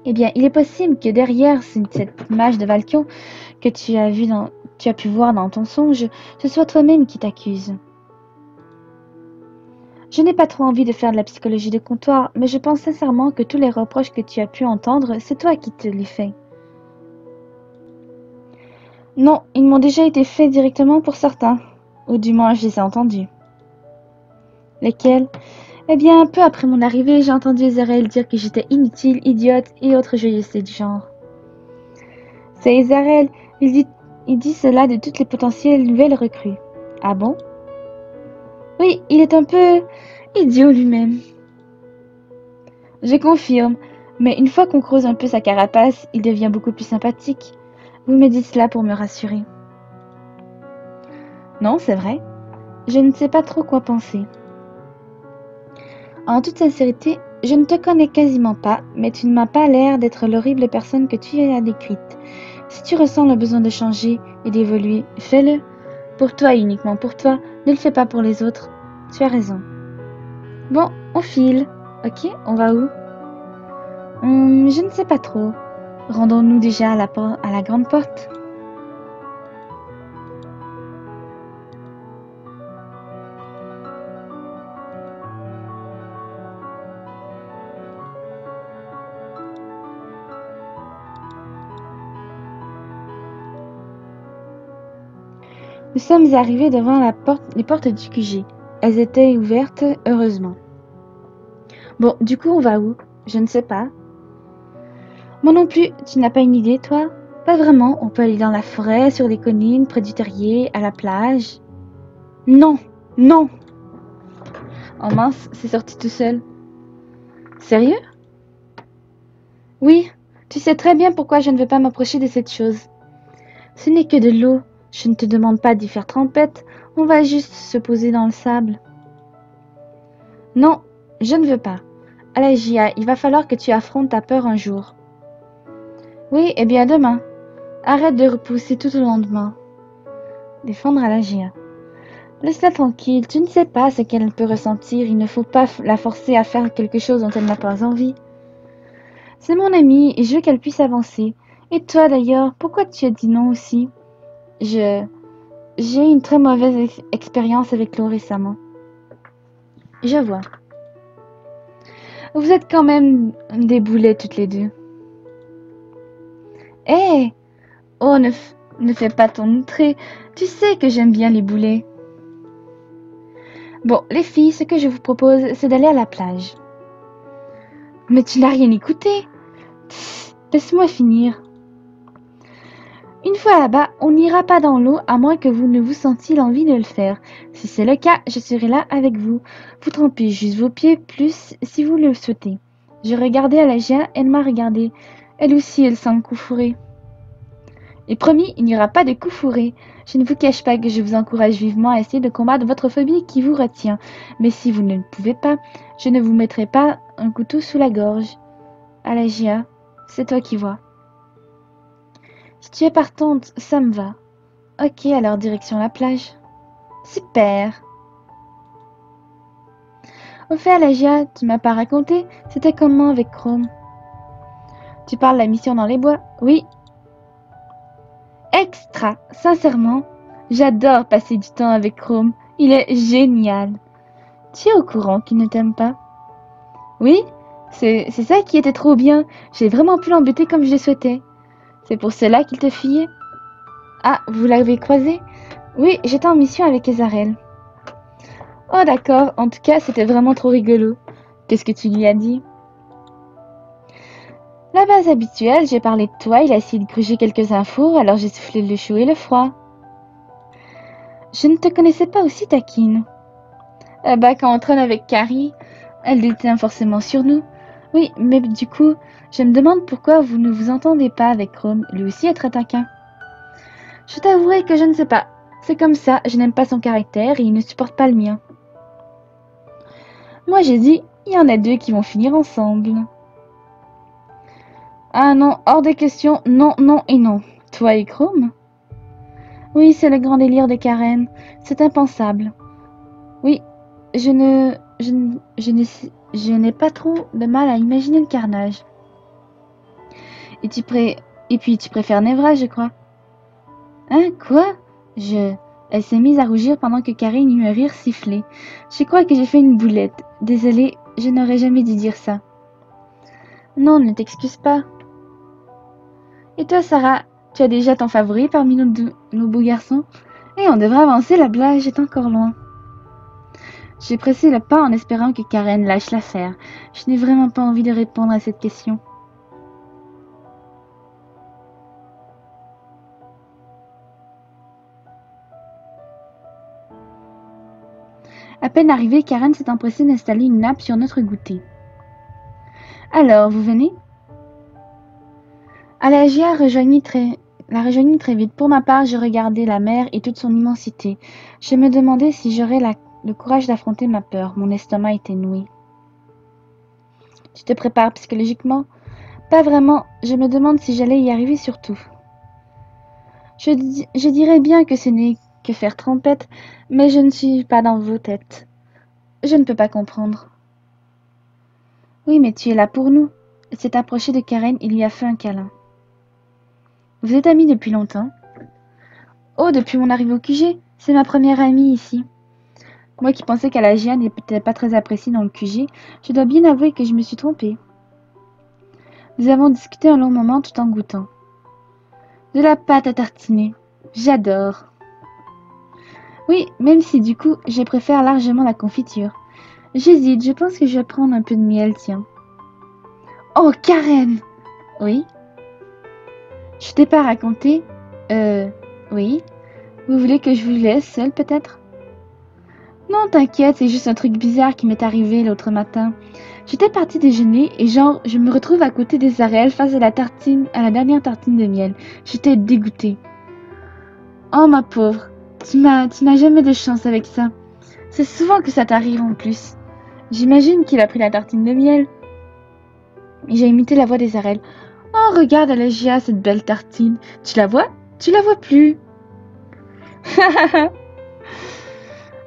Eh bien, il est possible que derrière cette image de Valkion que tu as pu voir dans ton songe, ce soit toi-même qui t'accuse. Je n'ai pas trop envie de faire de la psychologie de comptoir, mais je pense sincèrement que tous les reproches que tu as pu entendre, c'est toi qui te les fais. Non, ils m'ont déjà été faits directement pour certains, ou du moins je les ai entendus. Lesquels? Eh bien, peu après mon arrivée, j'ai entendu Ezarel dire que j'étais inutile, idiote et autres joyeusetés du genre. C'est Ezarel, il dit cela de toutes les potentielles nouvelles recrues. Ah bon? Oui, il est un peu idiot lui-même. Je confirme, mais une fois qu'on creuse un peu sa carapace, il devient beaucoup plus sympathique. Vous me dites cela pour me rassurer. Non, c'est vrai. Je ne sais pas trop quoi penser. En toute sincérité, je ne te connais quasiment pas, mais tu ne m'as pas l'air d'être l'horrible personne que tu as décrite. Si tu ressens le besoin de changer et d'évoluer, fais-le. Pour toi et uniquement pour toi, ne le fais pas pour les autres. Tu as raison. Bon, on file. Ok, on va où? Je ne sais pas trop. Rendons-nous déjà à la grande porte. Nous sommes arrivés devant les portes du QG. Elles étaient ouvertes, heureusement. Bon, du coup, on va où? Je ne sais pas. Moi non plus, tu n'as pas une idée, toi? Pas vraiment, on peut aller dans la forêt, sur les collines, près du terrier, à la plage. Non, non! Oh mince, c'est sorti tout seul. Sérieux? Oui, tu sais très bien pourquoi je ne veux pas m'approcher de cette chose. Ce n'est que de l'eau. Je ne te demande pas d'y faire trempette, on va juste se poser dans le sable. Non, je ne veux pas. Allez, Gia, il va falloir que tu affrontes ta peur un jour. Oui, eh bien demain. Arrête de repousser tout au lendemain. Défendre à la Gia. Laisse-la tranquille, tu ne sais pas ce qu'elle peut ressentir, il ne faut pas la forcer à faire quelque chose dont elle n'a pas envie. C'est mon amie et je veux qu'elle puisse avancer. Et toi d'ailleurs, pourquoi tu as dit non aussi? J'ai eu une très mauvaise expérience avec l'eau récemment. Je vois. Vous êtes quand même des boulets toutes les deux. Hé! Oh, ne fais pas ton outré. Tu sais que j'aime bien les boulets. Bon, les filles, ce que je vous propose, c'est d'aller à la plage. Mais tu n'as rien écouté. Tss, laisse-moi finir. Une fois là-bas, on n'ira pas dans l'eau à moins que vous ne vous sentiez l'envie de le faire. Si c'est le cas, je serai là avec vous. Vous trempez juste vos pieds plus si vous le souhaitez. Je regardais Alagia, elle m'a regardé. Elle aussi, elle semble coup fourrée. Et promis, il n'y aura pas de coup fourré. Je ne vous cache pas que je vous encourage vivement à essayer de combattre votre phobie qui vous retient. Mais si vous ne le pouvez pas, je ne vous mettrai pas un couteau sous la gorge. Alagia, c'est toi qui vois. Si tu es partante, ça me va. Ok, alors direction la plage. Super. Au fait, Alagia, tu m'as pas raconté, c'était comment avec Chrome? Tu parles de la mission dans les bois? Oui. Extra, sincèrement, j'adore passer du temps avec Chrome. Il est génial. Tu es au courant qu'il ne t'aime pas? Oui, c'est ça qui était trop bien. J'ai vraiment pu l'embêter comme je le souhaitais. C'est pour cela qu'il te fuyait? Ah, vous l'avez croisé? Oui, j'étais en mission avec Ezarel. Oh d'accord, en tout cas, c'était vraiment trop rigolo. Qu'est-ce que tu lui as dit? La base habituelle, j'ai parlé de toi, il a essayé de gruger quelques infos, alors j'ai soufflé le chaud et le froid. Je ne te connaissais pas aussi taquine. Bah, quand on traîne avec Carrie, elle déteint forcément sur nous. Oui, mais du coup, je me demande pourquoi vous ne vous entendez pas avec Chrome, lui aussi est très taquin. Je t'avouerai que je ne sais pas. C'est comme ça, je n'aime pas son caractère et il ne supporte pas le mien. Moi j'ai dit, il y en a deux qui vont finir ensemble. Ah non, hors de question, non, non et non. Toi et Chrome? Oui, c'est le grand délire de Karen. C'est impensable. Oui, je n'ai pas trop de mal à imaginer le carnage. Et puis tu préfères Nevra, je crois. Hein, quoi? Elle s'est mise à rougir pendant que Karine eut un rire sifflé. Je crois que j'ai fait une boulette. Désolée, je n'aurais jamais dû dire ça. Non, ne t'excuse pas. Et toi, Sarah, tu as déjà ton favori parmi nos beaux garçons? Et on devrait avancer, la blague est encore loin. J'ai pressé le pas en espérant que Karen lâche l'affaire. Je n'ai vraiment pas envie de répondre à cette question. À peine arrivée, Karen s'est empressée d'installer une nappe sur notre goûter. Alors, vous venez? Alagia la rejoignit très vite. Pour ma part, je regardais la mer et toute son immensité. Je me demandais si j'aurais le courage d'affronter ma peur. Mon estomac était noué. Tu te prépares psychologiquement? Pas vraiment. Je me demande si j'allais y arriver surtout. Je dirais bien que ce n'est que faire trompette, mais je ne suis pas dans vos têtes. Je ne peux pas comprendre. Oui, mais tu es là pour nous. Elle s'est approchée de Karen et lui a fait un câlin. Vous êtes amis depuis longtemps? Oh, depuis mon arrivée au QG. C'est ma première amie ici. Moi qui pensais qu'Alagia n'était pas très appréciée dans le QG, je dois bien avouer que je me suis trompée. Nous avons discuté un long moment tout en goûtant. De la pâte à tartiner. J'adore. Oui, même si du coup, je préfère largement la confiture. J'hésite, je pense que je vais prendre un peu de miel, tiens. Oh, Karen! Oui? Je t'ai pas raconté? Oui. Vous voulez que je vous laisse seule, peut-être? Non, t'inquiète, c'est juste un truc bizarre qui m'est arrivé l'autre matin. J'étais partie déjeuner et genre, je me retrouve à côté des Ariel face à la dernière tartine de miel. J'étais dégoûtée. Oh, ma pauvre, tu n'as jamais de chance avec ça. C'est souvent que ça t'arrive en plus. J'imagine qu'il a pris la tartine de miel. J'ai imité la voix des Ariel. Oh, regarde, Alagia, cette belle tartine. Tu la vois? Tu la vois plus.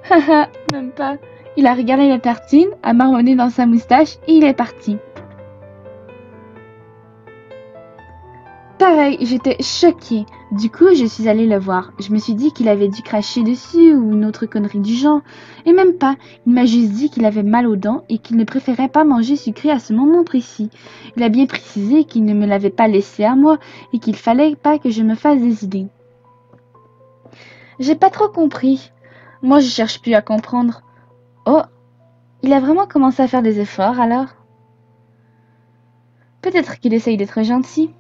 Haha, même pas. Il a regardé la tartine, a marmonné dans sa moustache et il est parti. Pareil, j'étais choquée. Du coup, je suis allée le voir. Je me suis dit qu'il avait dû cracher dessus ou une autre connerie du genre. Et même pas. Il m'a juste dit qu'il avait mal aux dents et qu'il ne préférait pas manger sucré à ce moment précis. Il a bien précisé qu'il ne me l'avait pas laissé à moi et qu'il fallait pas que je me fasse des idées. J'ai pas trop compris. Moi, je cherche plus à comprendre. Oh, il a vraiment commencé à faire des efforts alors? Peut-être qu'il essaye d'être gentil.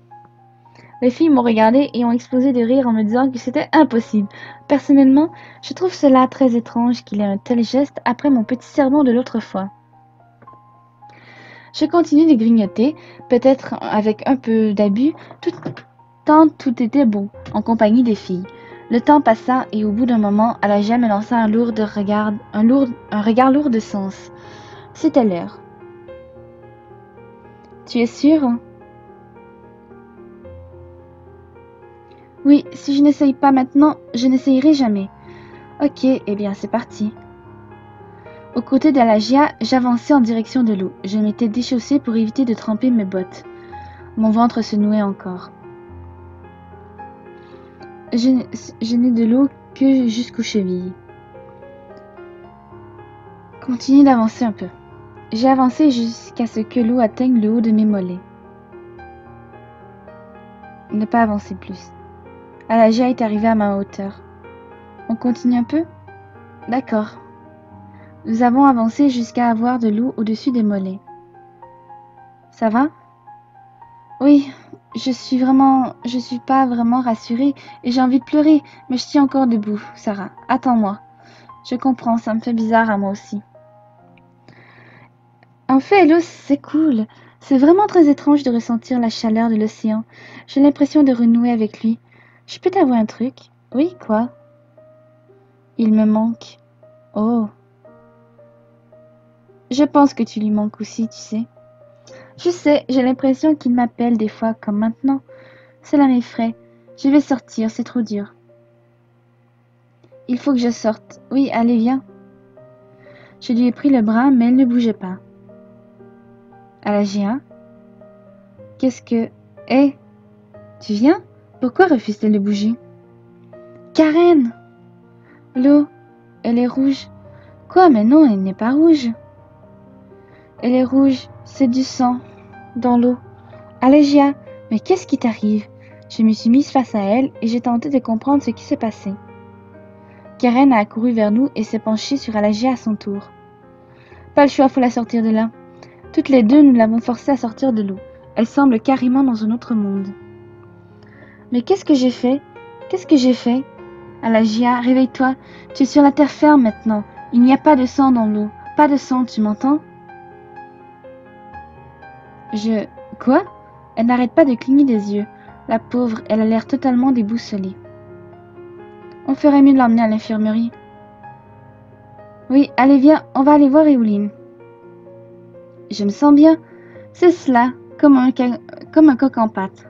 Les filles m'ont regardé et ont explosé de rire en me disant que c'était impossible. Personnellement, je trouve cela très étrange qu'il ait un tel geste après mon petit sermon de l'autre fois. Je continue de grignoter, peut-être avec un peu d'abus, tant tout était beau, en compagnie des filles. Le temps passa et au bout d'un moment, Alagia me lança un regard lourd de sens. C'était l'heure. Tu es sûre? Oui, si je n'essaye pas maintenant, je n'essayerai jamais. Ok, eh bien c'est parti. Aux côtés d'Alagia, j'avançais en direction de l'eau. Je m'étais déchaussée pour éviter de tremper mes bottes. Mon ventre se nouait encore. Je n'ai de l'eau que jusqu'aux chevilles. Continue d'avancer un peu. J'ai avancé jusqu'à ce que l'eau atteigne le haut de mes mollets. Ne pas avancer plus. Alagia est arrivée à ma hauteur. On continue un peu? D'accord. Nous avons avancé jusqu'à avoir de l'eau au-dessus des mollets. Ça va? Oui, je suis pas vraiment rassurée et j'ai envie de pleurer, mais je tiens encore debout, Sarah. Attends-moi. Je comprends, ça me fait bizarre à moi aussi. En fait, l'eau, c'est cool. C'est vraiment très étrange de ressentir la chaleur de l'océan. J'ai l'impression de renouer avec lui. Je peux t'avouer un truc? Oui, quoi? Il me manque. Oh. Je pense que tu lui manques aussi, tu sais. Je sais, j'ai l'impression qu'il m'appelle des fois comme maintenant. Cela m'effraie. Je vais sortir, c'est trop dur. Il faut que je sorte. Oui, allez, viens. Je lui ai pris le bras, mais elle ne bougeait pas. Alagia? Qu'est-ce que... Hé, tu viens? Pourquoi refuse-t-elle de bouger? Karen! L'eau, elle est rouge. Quoi? Mais non, elle n'est pas rouge. Elle est rouge, c'est du sang. Dans l'eau. Alagia, mais qu'est-ce qui t'arrive? Je me suis mise face à elle et j'ai tenté de comprendre ce qui se passait. Karen a accouru vers nous et s'est penchée sur Alagia à son tour. Pas le choix, faut la sortir de là. Toutes les deux, nous l'avons forcée à sortir de l'eau. Elle semble carrément dans un autre monde. Mais qu'est-ce que j'ai fait? Qu'est-ce que j'ai fait? Alagia, réveille-toi. Tu es sur la terre ferme maintenant. Il n'y a pas de sang dans l'eau. Pas de sang, tu m'entends? Quoi? Elle n'arrête pas de cligner des yeux. La pauvre, elle a l'air totalement déboussolée. On ferait mieux de l'emmener à l'infirmerie. Oui, allez, viens, on va aller voir Eoline. Je me sens bien. C'est cela, comme un coq en pâte.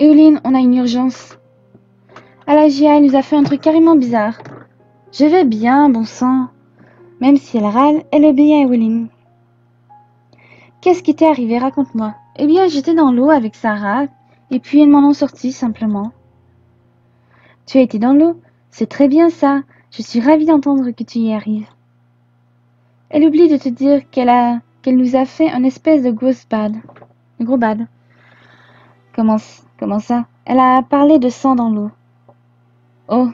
Eoline, on a une urgence. Alagia, elle nous a fait un truc carrément bizarre. Je vais bien, bon sang. Même si elle râle, elle obéit à Eoline. Qu'est-ce qui t'est arrivé? Raconte-moi. Eh bien, j'étais dans l'eau avec Sarah, et puis elles m'en ont sorti simplement. Tu as été dans l'eau? C'est très bien ça. Je suis ravie d'entendre que tu y arrives. Elle oublie de te dire qu'elle nous a fait un espèce de gros bad. Comment ça? Elle a parlé de sang dans l'eau. Oh,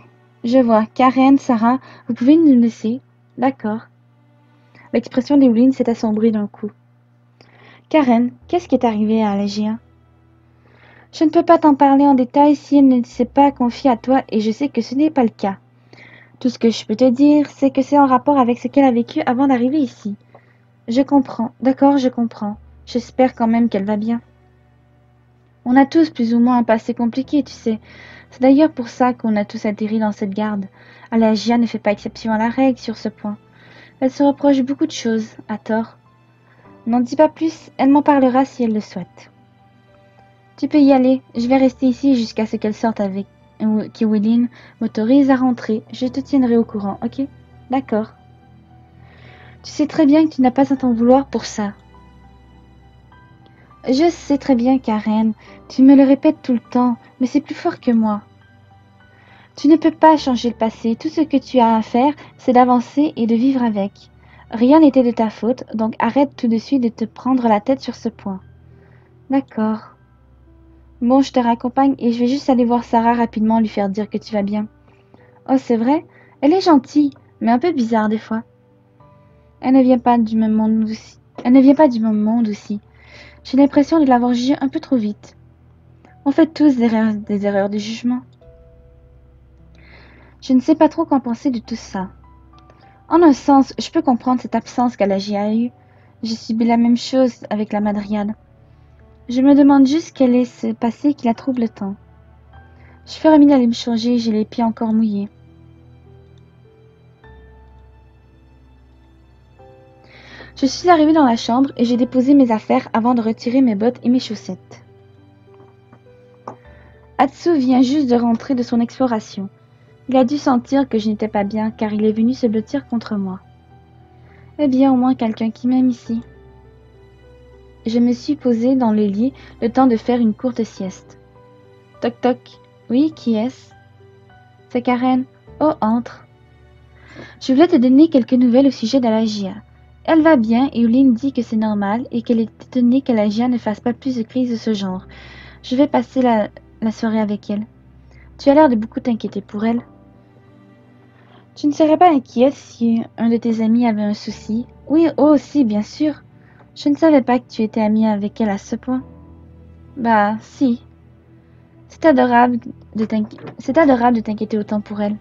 je vois. Karen, Sarah, vous pouvez nous laisser? D'accord. L'expression d'Evelyn s'est assombrie d'un coup. Karen, qu'est-ce qui est arrivé à Alagia? Je ne peux pas t'en parler en détail si elle ne s'est pas confiée à toi et je sais que ce n'est pas le cas. Tout ce que je peux te dire, c'est que c'est en rapport avec ce qu'elle a vécu avant d'arriver ici. Je comprends. D'accord, je comprends. J'espère quand même qu'elle va bien. On a tous plus ou moins un passé compliqué, tu sais. C'est d'ailleurs pour ça qu'on a tous atterri dans cette garde. Alagia ne fait pas exception à la règle sur ce point. Elle se reproche beaucoup de choses, à tort. N'en dis pas plus, elle m'en parlera si elle le souhaite. Tu peux y aller, je vais rester ici jusqu'à ce qu'elle sorte avec qu'Eweline m'autorise à rentrer. Je te tiendrai au courant, ok? D'accord. Tu sais très bien que tu n'as pas à t'en vouloir pour ça. Je sais très bien, Karen, tu me le répètes tout le temps, mais c'est plus fort que moi. Tu ne peux pas changer le passé, tout ce que tu as à faire, c'est d'avancer et de vivre avec. Rien n'était de ta faute, donc arrête tout de suite de te prendre la tête sur ce point. D'accord. Bon, je te raccompagne et je vais juste aller voir Sarah rapidement lui faire dire que tu vas bien. Oh, c'est vrai? Elle est gentille, mais un peu bizarre des fois. Elle ne vient pas du même monde aussi. J'ai l'impression de l'avoir jugée un peu trop vite. On fait tous des erreurs de jugement. Je ne sais pas trop qu'en penser de tout ça. En un sens, je peux comprendre cette absence qu'Alagia a eue. J'ai subi la même chose avec la Madriade. Je me demande juste quel est ce passé qui la trouble tant. Je ferais mieux d'aller me changer, j'ai les pieds encore mouillés. Je suis arrivée dans la chambre et j'ai déposé mes affaires avant de retirer mes bottes et mes chaussettes. Atsu vient juste de rentrer de son exploration. Il a dû sentir que je n'étais pas bien car il est venu se blottir contre moi. Eh bien, au moins quelqu'un qui m'aime ici. Je me suis posée dans le lit le temps de faire une courte sieste. Toc toc. Oui, qui est-ce? C'est Karen. Oh, entre. Je voulais te donner quelques nouvelles au sujet d'Alagia. Elle va bien et Eoline dit que c'est normal et qu'elle est étonnée qu'Alagia ne fasse pas plus de crises de ce genre. Je vais passer la soirée avec elle. Tu as l'air de beaucoup t'inquiéter pour elle. Tu ne serais pas inquiète si un de tes amis avait un souci? Oui, oh si, bien sûr. Je ne savais pas que tu étais amie avec elle à ce point. Bah, si. C'est adorable de t'inquiéter autant pour elle.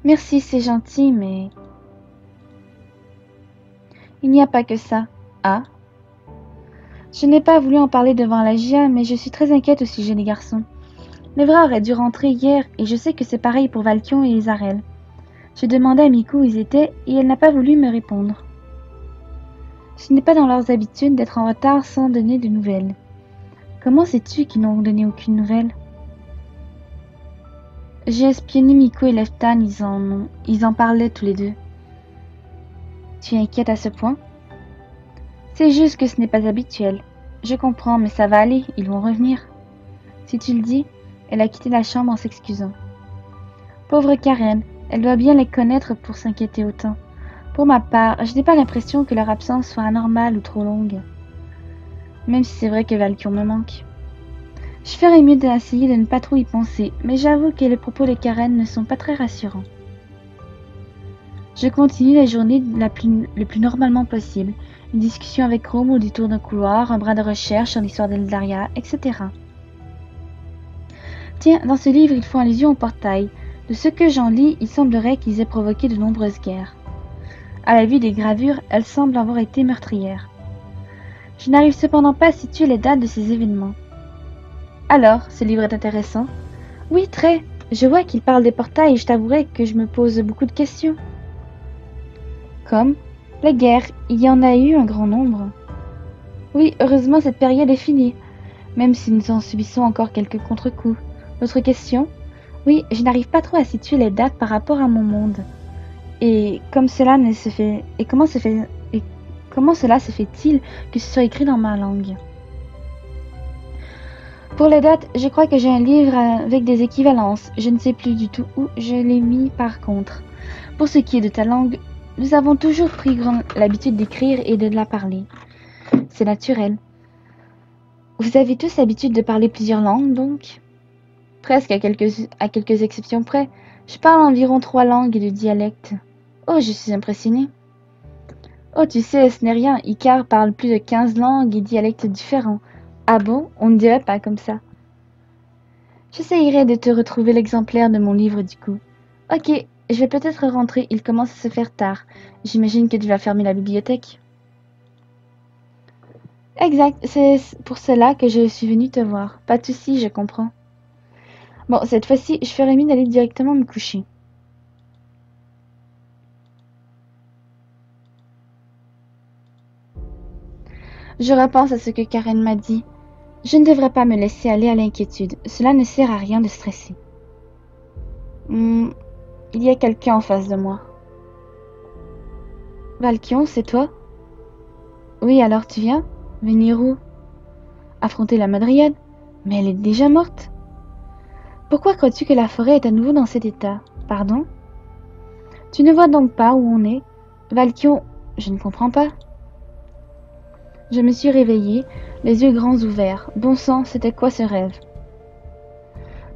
Merci, c'est gentil, mais... Il n'y a pas que ça. Ah? Je n'ai pas voulu en parler devant Alagia, mais je suis très inquiète au sujet des garçons. Levra aurait dû rentrer hier, et je sais que c'est pareil pour Valkion et Isarel. J'ai demandé à Miku où ils étaient, et elle n'a pas voulu me répondre. Ce n'est pas dans leurs habitudes d'être en retard sans donner de nouvelles. Comment sais-tu qu'ils n'ont donné aucune nouvelle? J'ai espionné Miku et Leftan, ils en parlaient tous les deux. Tu es inquiète à ce point? C'est juste que ce n'est pas habituel. Je comprends, mais ça va aller, ils vont revenir. Si tu le dis, elle a quitté la chambre en s'excusant. Pauvre Karen, elle doit bien les connaître pour s'inquiéter autant. Pour ma part, je n'ai pas l'impression que leur absence soit anormale ou trop longue. Même si c'est vrai que Valkion me manque. Je ferais mieux d'essayer de ne pas trop y penser, mais j'avoue que les propos de Karen ne sont pas très rassurants. Je continue la journée le plus normalement possible. Une discussion avec Rome au détour d'un couloir, un bras de recherche sur l'histoire d'Eldaria, etc. Tiens, dans ce livre, ils font allusion au portail. De ce que j'en lis, il semblerait qu'ils aient provoqué de nombreuses guerres. À la vue des gravures, elles semblent avoir été meurtrières. Je n'arrive cependant pas à situer les dates de ces événements. Alors, ce livre est intéressant? Oui, très. Je vois qu'il parle des portails et je t'avouerai que je me pose beaucoup de questions. Comme les guerres, il y en a eu un grand nombre. Oui, heureusement cette période est finie, même si nous en subissons encore quelques contre-coups. Autre question? Oui, je n'arrive pas trop à situer les dates par rapport à mon monde. Et comment cela se fait-il que ce soit écrit dans ma langue? Pour les dates, je crois que j'ai un livre avec des équivalences. Je ne sais plus du tout où je l'ai mis par contre. Pour ce qui est de ta langue, nous avons toujours pris l'habitude d'écrire et de la parler. C'est naturel. Vous avez tous l'habitude de parler plusieurs langues, donc? Presque à quelques exceptions près. Je parle environ 3 langues et 2 dialectes. Oh, je suis impressionnée. Oh, tu sais, ce n'est rien. Icar parle plus de 15 langues et dialectes différents. Ah bon? On ne dirait pas comme ça. J'essayerai de te retrouver l'exemplaire de mon livre du coup. Ok, je vais peut-être rentrer, il commence à se faire tard. J'imagine que tu vas fermer la bibliothèque. Exact, c'est pour cela que je suis venue te voir. Pas de soucis, je comprends. Bon, cette fois-ci, je ferai mieux d'aller directement me coucher. Je repense à ce que Karen m'a dit. Je ne devrais pas me laisser aller à l'inquiétude. Cela ne sert à rien de stresser. Il y a quelqu'un en face de moi. Valkion, c'est toi? Oui, alors tu viens? Venir où? Affronter la Madriade? Mais elle est déjà morte. Pourquoi crois-tu que la forêt est à nouveau dans cet état? Pardon? Tu ne vois donc pas où on est? Valkion, je ne comprends pas. Je me suis réveillée, les yeux grands ouverts. Bon sang, c'était quoi ce rêve?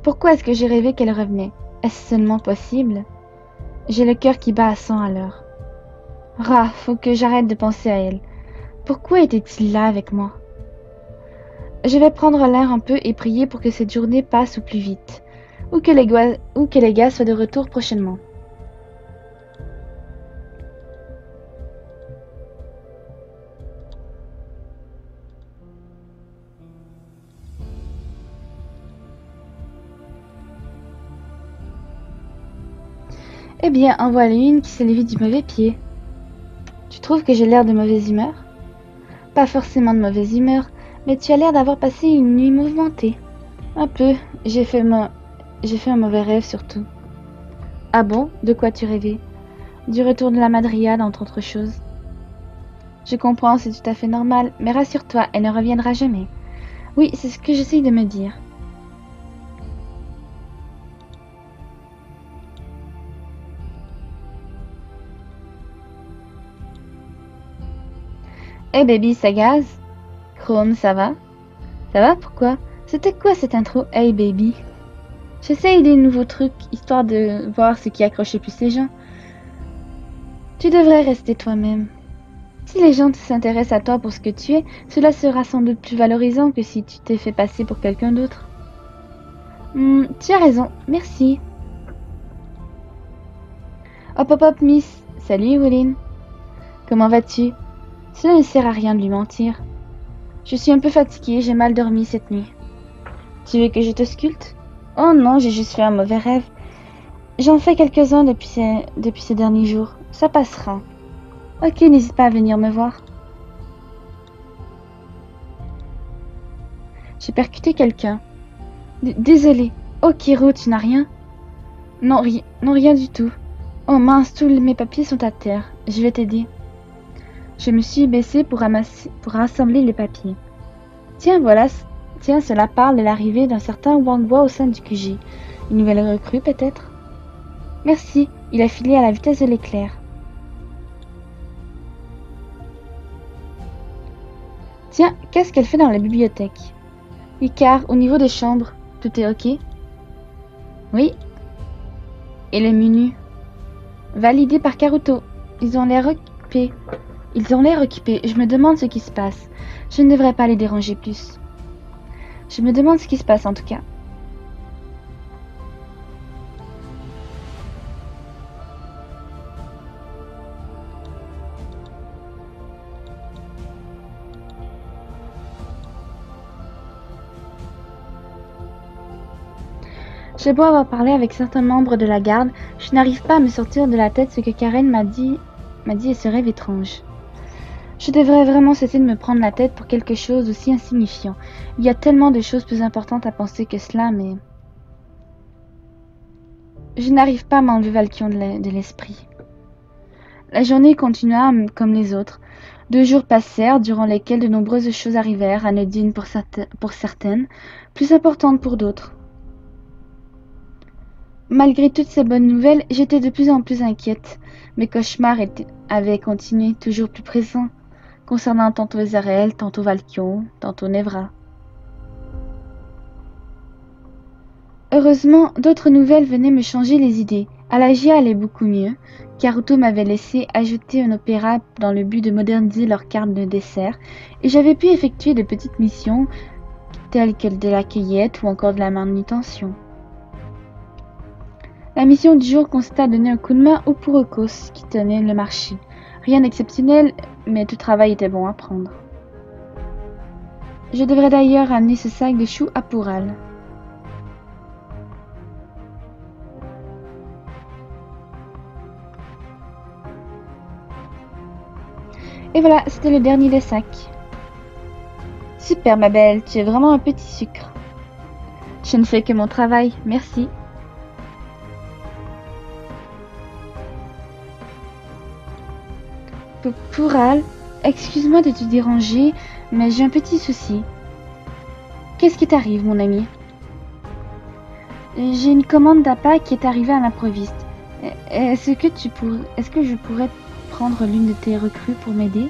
Pourquoi est-ce que j'ai rêvé qu'elle revenait? Est-ce seulement possible? J'ai le cœur qui bat à 100 à l'heure. Rah, faut que j'arrête de penser à elle. Pourquoi était-il là avec moi? Je vais prendre l'air un peu et prier pour que cette journée passe au plus vite, ou que les gars soient de retour prochainement. Eh bien, en voilà une qui s'est levée du mauvais pied. Tu trouves que j'ai l'air de mauvaise humeur? Pas forcément de mauvaise humeur, mais tu as l'air d'avoir passé une nuit mouvementée. Un peu, j'ai fait un mauvais rêve surtout. Ah bon? De quoi tu rêvais? Du retour de la Madriade, entre autres choses. Je comprends, c'est tout à fait normal, mais rassure-toi, elle ne reviendra jamais. Oui, c'est ce que j'essaye de me dire. Hey baby, ça gaze? Chrome, ça va? Ça va, pourquoi? C'était quoi cette intro Hey baby? J'essaye des nouveaux trucs, histoire de voir ce qui accroche le plus les gens. Tu devrais rester toi-même. Si les gens s'intéressent à toi pour ce que tu es, cela sera sans doute plus valorisant que si tu t'es fait passer pour quelqu'un d'autre. Tu as raison, merci. Hop hop hop miss, salut Evelyn. Comment vas-tu? Cela ne sert à rien de lui mentir. Je suis un peu fatiguée, j'ai mal dormi cette nuit. Tu veux que je te sculpte? Oh non, j'ai juste fait un mauvais rêve. J'en fais quelques-uns depuis ces derniers jours. Ça passera. Ok, n'hésite pas à venir me voir. J'ai percuté quelqu'un. Désolée. Oh Kiro, tu n'as rien? Non, rien du tout. Oh mince, tous mes papiers sont à terre. Je vais t'aider. Je me suis baissée pour rassembler les papiers. Tiens, cela parle de l'arrivée d'un certain Wang Guo au sein du QG. Une nouvelle recrue, peut-être? Merci, il a filé à la vitesse de l'éclair. Tiens, qu'est-ce qu'elle fait dans la bibliothèque? Icare, au niveau des chambres, tout est ok? Oui. Et les menus? Validé par Karuto. Ils ont l'air occupés. Je me demande ce qui se passe. Je ne devrais pas les déranger plus. Je me demande ce qui se passe en tout cas. J'ai beau avoir parlé avec certains membres de la garde, je n'arrive pas à me sortir de la tête ce que Karen m'a dit et ce rêve étrange. Je devrais vraiment cesser de me prendre la tête pour quelque chose aussi insignifiant. Il y a tellement de choses plus importantes à penser que cela, mais... Je n'arrive pas à m'enlever Valkion de l'esprit. La journée continua comme les autres. 2 jours passèrent, durant lesquels de nombreuses choses arrivèrent, anodines pour certaines, plus importantes pour d'autres. Malgré toutes ces bonnes nouvelles, j'étais de plus en plus inquiète. Mes cauchemars avaient continué, toujours plus présents, concernant tantôt Ezarel, tantôt Valkion, tantôt Nevra. Heureusement, d'autres nouvelles venaient me changer les idées. Alagia allait beaucoup mieux. Karuto m'avait laissé ajouter un opéra dans le but de moderniser leur carte de dessert, et j'avais pu effectuer de petites missions, telles que de la cueillette ou encore de la manutention. La mission du jour consistait à donner un coup de main au Purokos qui tenait le marché. Rien d'exceptionnel, mais tout travail était bon à prendre. Je devrais d'ailleurs amener ce sac de choux à Poural. Et voilà, c'était le dernier des sacs. Super ma belle, tu es vraiment un petit sucre. Je ne fais que mon travail, merci. Poural, excuse-moi de te déranger, mais j'ai un petit souci. Qu'est-ce qui t'arrive, mon ami? J'ai une commande d'appât qui est arrivée à l'improviste. Est-ce que je pourrais prendre l'une de tes recrues pour m'aider?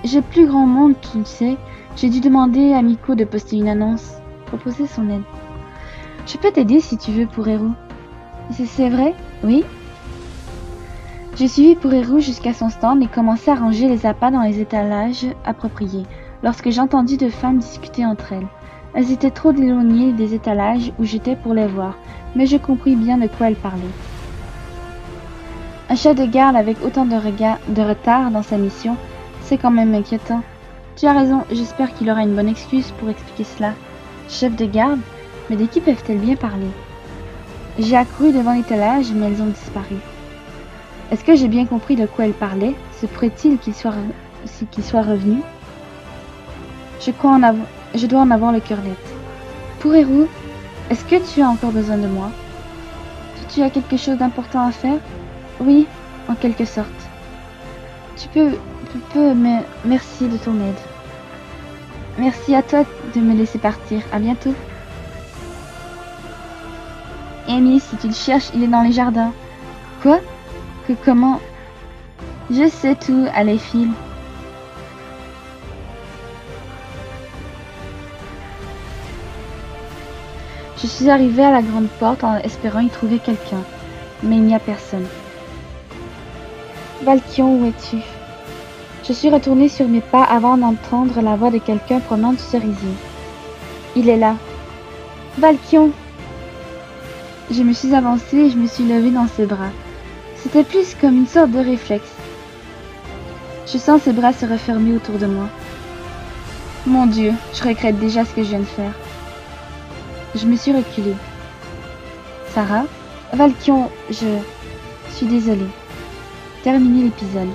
J'ai plus grand monde, tu le sais. J'ai dû demander à Miko de poster une annonce, proposer son aide. Je peux t'aider si tu veux, Poureru. C'est vrai? Oui. J'ai suivi Poureru jusqu'à son stand et commencé à ranger les appâts dans les étalages appropriés, lorsque j'entendis 2 femmes discuter entre elles. Elles étaient trop éloignées des étalages où j'étais pour les voir, mais je compris bien de quoi elles parlaient. Un chef de garde avec autant de retard dans sa mission, c'est quand même inquiétant. Tu as raison, j'espère qu'il aura une bonne excuse pour expliquer cela. Chef de garde? Mais de qui peuvent-elles bien parler? J'ai accouru devant l'étalage, mais elles ont disparu. Est-ce que j'ai bien compris de quoi elles parlaient? Se pourrait-il qu'il soit revenu? Je dois en avoir le cœur net. Poureru, est-ce que tu as encore besoin de moi? Tu as quelque chose d'important à faire? Oui, en quelque sorte. Mais merci de ton aide. Merci à toi de me laisser partir. À bientôt. Amy, si tu le cherches, il est dans les jardins. Quoi? Comment? Je sais tout, allez, file. Je suis arrivée à la grande porte en espérant y trouver quelqu'un, mais il n'y a personne. Valkion, où es-tu? Je suis retournée sur mes pas avant d'entendre la voix de quelqu'un provenant du cerisier. Il est là. Valkion! Je me suis avancée et je me suis levée dans ses bras. C'était plus comme une sorte de réflexe. Je sens ses bras se refermer autour de moi. Mon Dieu, je regrette déjà ce que je viens de faire. Je me suis reculée. Sarah? Valkion, je suis désolée. Terminé l'épisode.